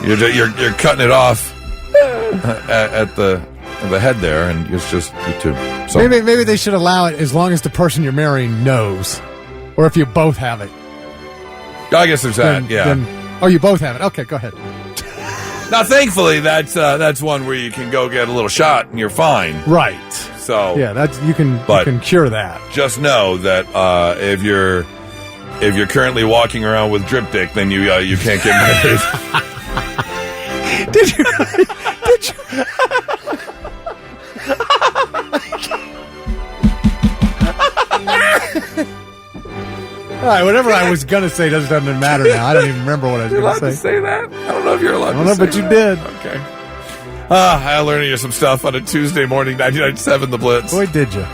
You're cutting it off at the head there, and it's just you two. So maybe they should allow it as long as the person you're marrying knows, or if you both have it. I guess there's that. You both have it. Okay, go ahead. Now, thankfully, that's one where you can go get a little shot and you're fine. Right. So yeah, you can cure that. Just know that if you're currently walking around with drip dick, then you can't get married. Did you? All right, whatever I was going to say doesn't matter now. I don't even remember what I was You're going allowed to say that? I don't know if you're allowed to say that. but you did. Okay. I learned you some stuff on a Tuesday morning, 99.7 The Blitz. Boy, did you.